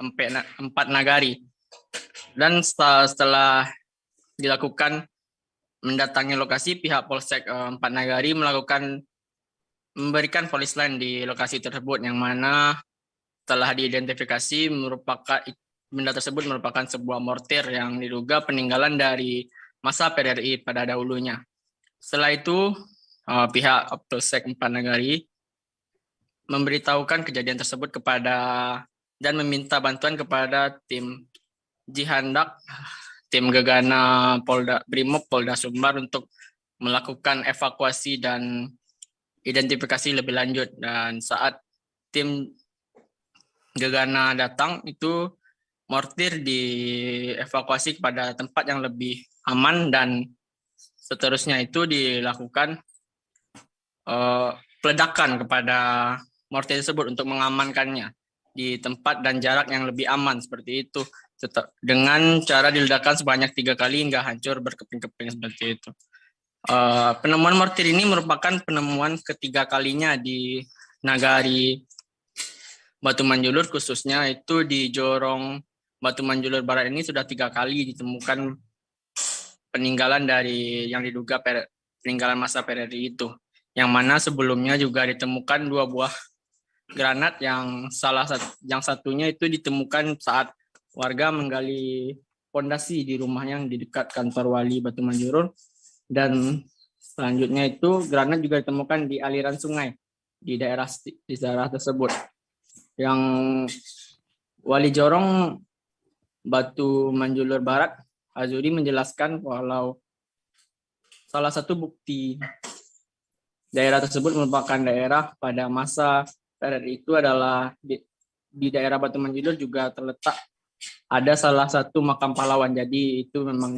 4 Nagari. Dan setelah dilakukan mendatangi lokasi, pihak Polsek 4 Nagari memberikan vonis lain di lokasi tersebut, yang mana telah diidentifikasi benda tersebut merupakan sebuah mortir yang diduga peninggalan dari masa PRRI pada dahulunya. Setelah itu, pihak Polsek 4 Nagari memberitahukan kejadian tersebut dan meminta bantuan kepada tim Jihandak, tim Gegana Brimob Polda Sumbar untuk melakukan evakuasi dan identifikasi lebih lanjut. Dan saat tim Gegana datang, itu mortir dievakuasi kepada tempat yang lebih aman dan seterusnya itu dilakukan peledakan kepada mortir tersebut untuk mengamankannya di tempat dan jarak yang lebih aman seperti itu, dengan cara diledakkan sebanyak 3 kali hingga hancur berkeping-keping seperti itu. Penemuan mortir ini merupakan penemuan ketiga kalinya di Nagari Batu Manjulur, khususnya itu di Jorong Batu Manjulur Barat ini sudah 3 kali ditemukan peninggalan dari yang diduga peninggalan masa PRRI itu, yang mana sebelumnya juga ditemukan 2 buah granat yang satunya itu ditemukan saat warga menggali pondasi di rumahnya yang di dekat kantor wali Batu Manjurun, dan selanjutnya itu granat juga ditemukan di aliran sungai di daerah tersebut. Yang Wali Jorong Batu Manjulur Barat Azuri menjelaskan walau salah satu bukti daerah tersebut merupakan daerah pada masa PRRI itu adalah di daerah Batu Manjulur juga terletak ada salah satu makam pahlawan. Jadi itu memang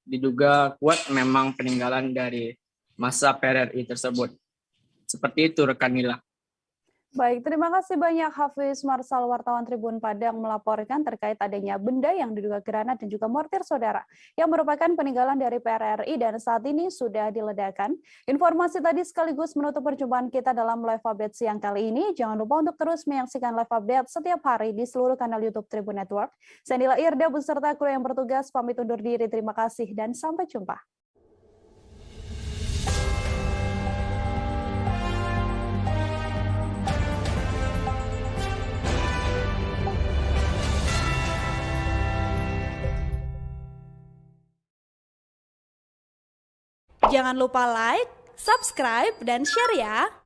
diduga kuat memang peninggalan dari masa PRRI tersebut. Seperti itu rekan Nila. Baik, terima kasih banyak Hafiz Marsal, wartawan Tribun Padang melaporkan terkait adanya benda yang diduga granat dan juga mortir saudara yang merupakan peninggalan dari PRRI dan saat ini sudah diledakkan. Informasi tadi sekaligus menutup perjumpaan kita dalam live update siang kali ini. Jangan lupa untuk terus menyaksikan live update setiap hari di seluruh kanal YouTube Tribun Network. Saya Nila Irda beserta kru yang bertugas pamit undur diri. Terima kasih dan sampai jumpa. Jangan lupa like, subscribe, dan share ya!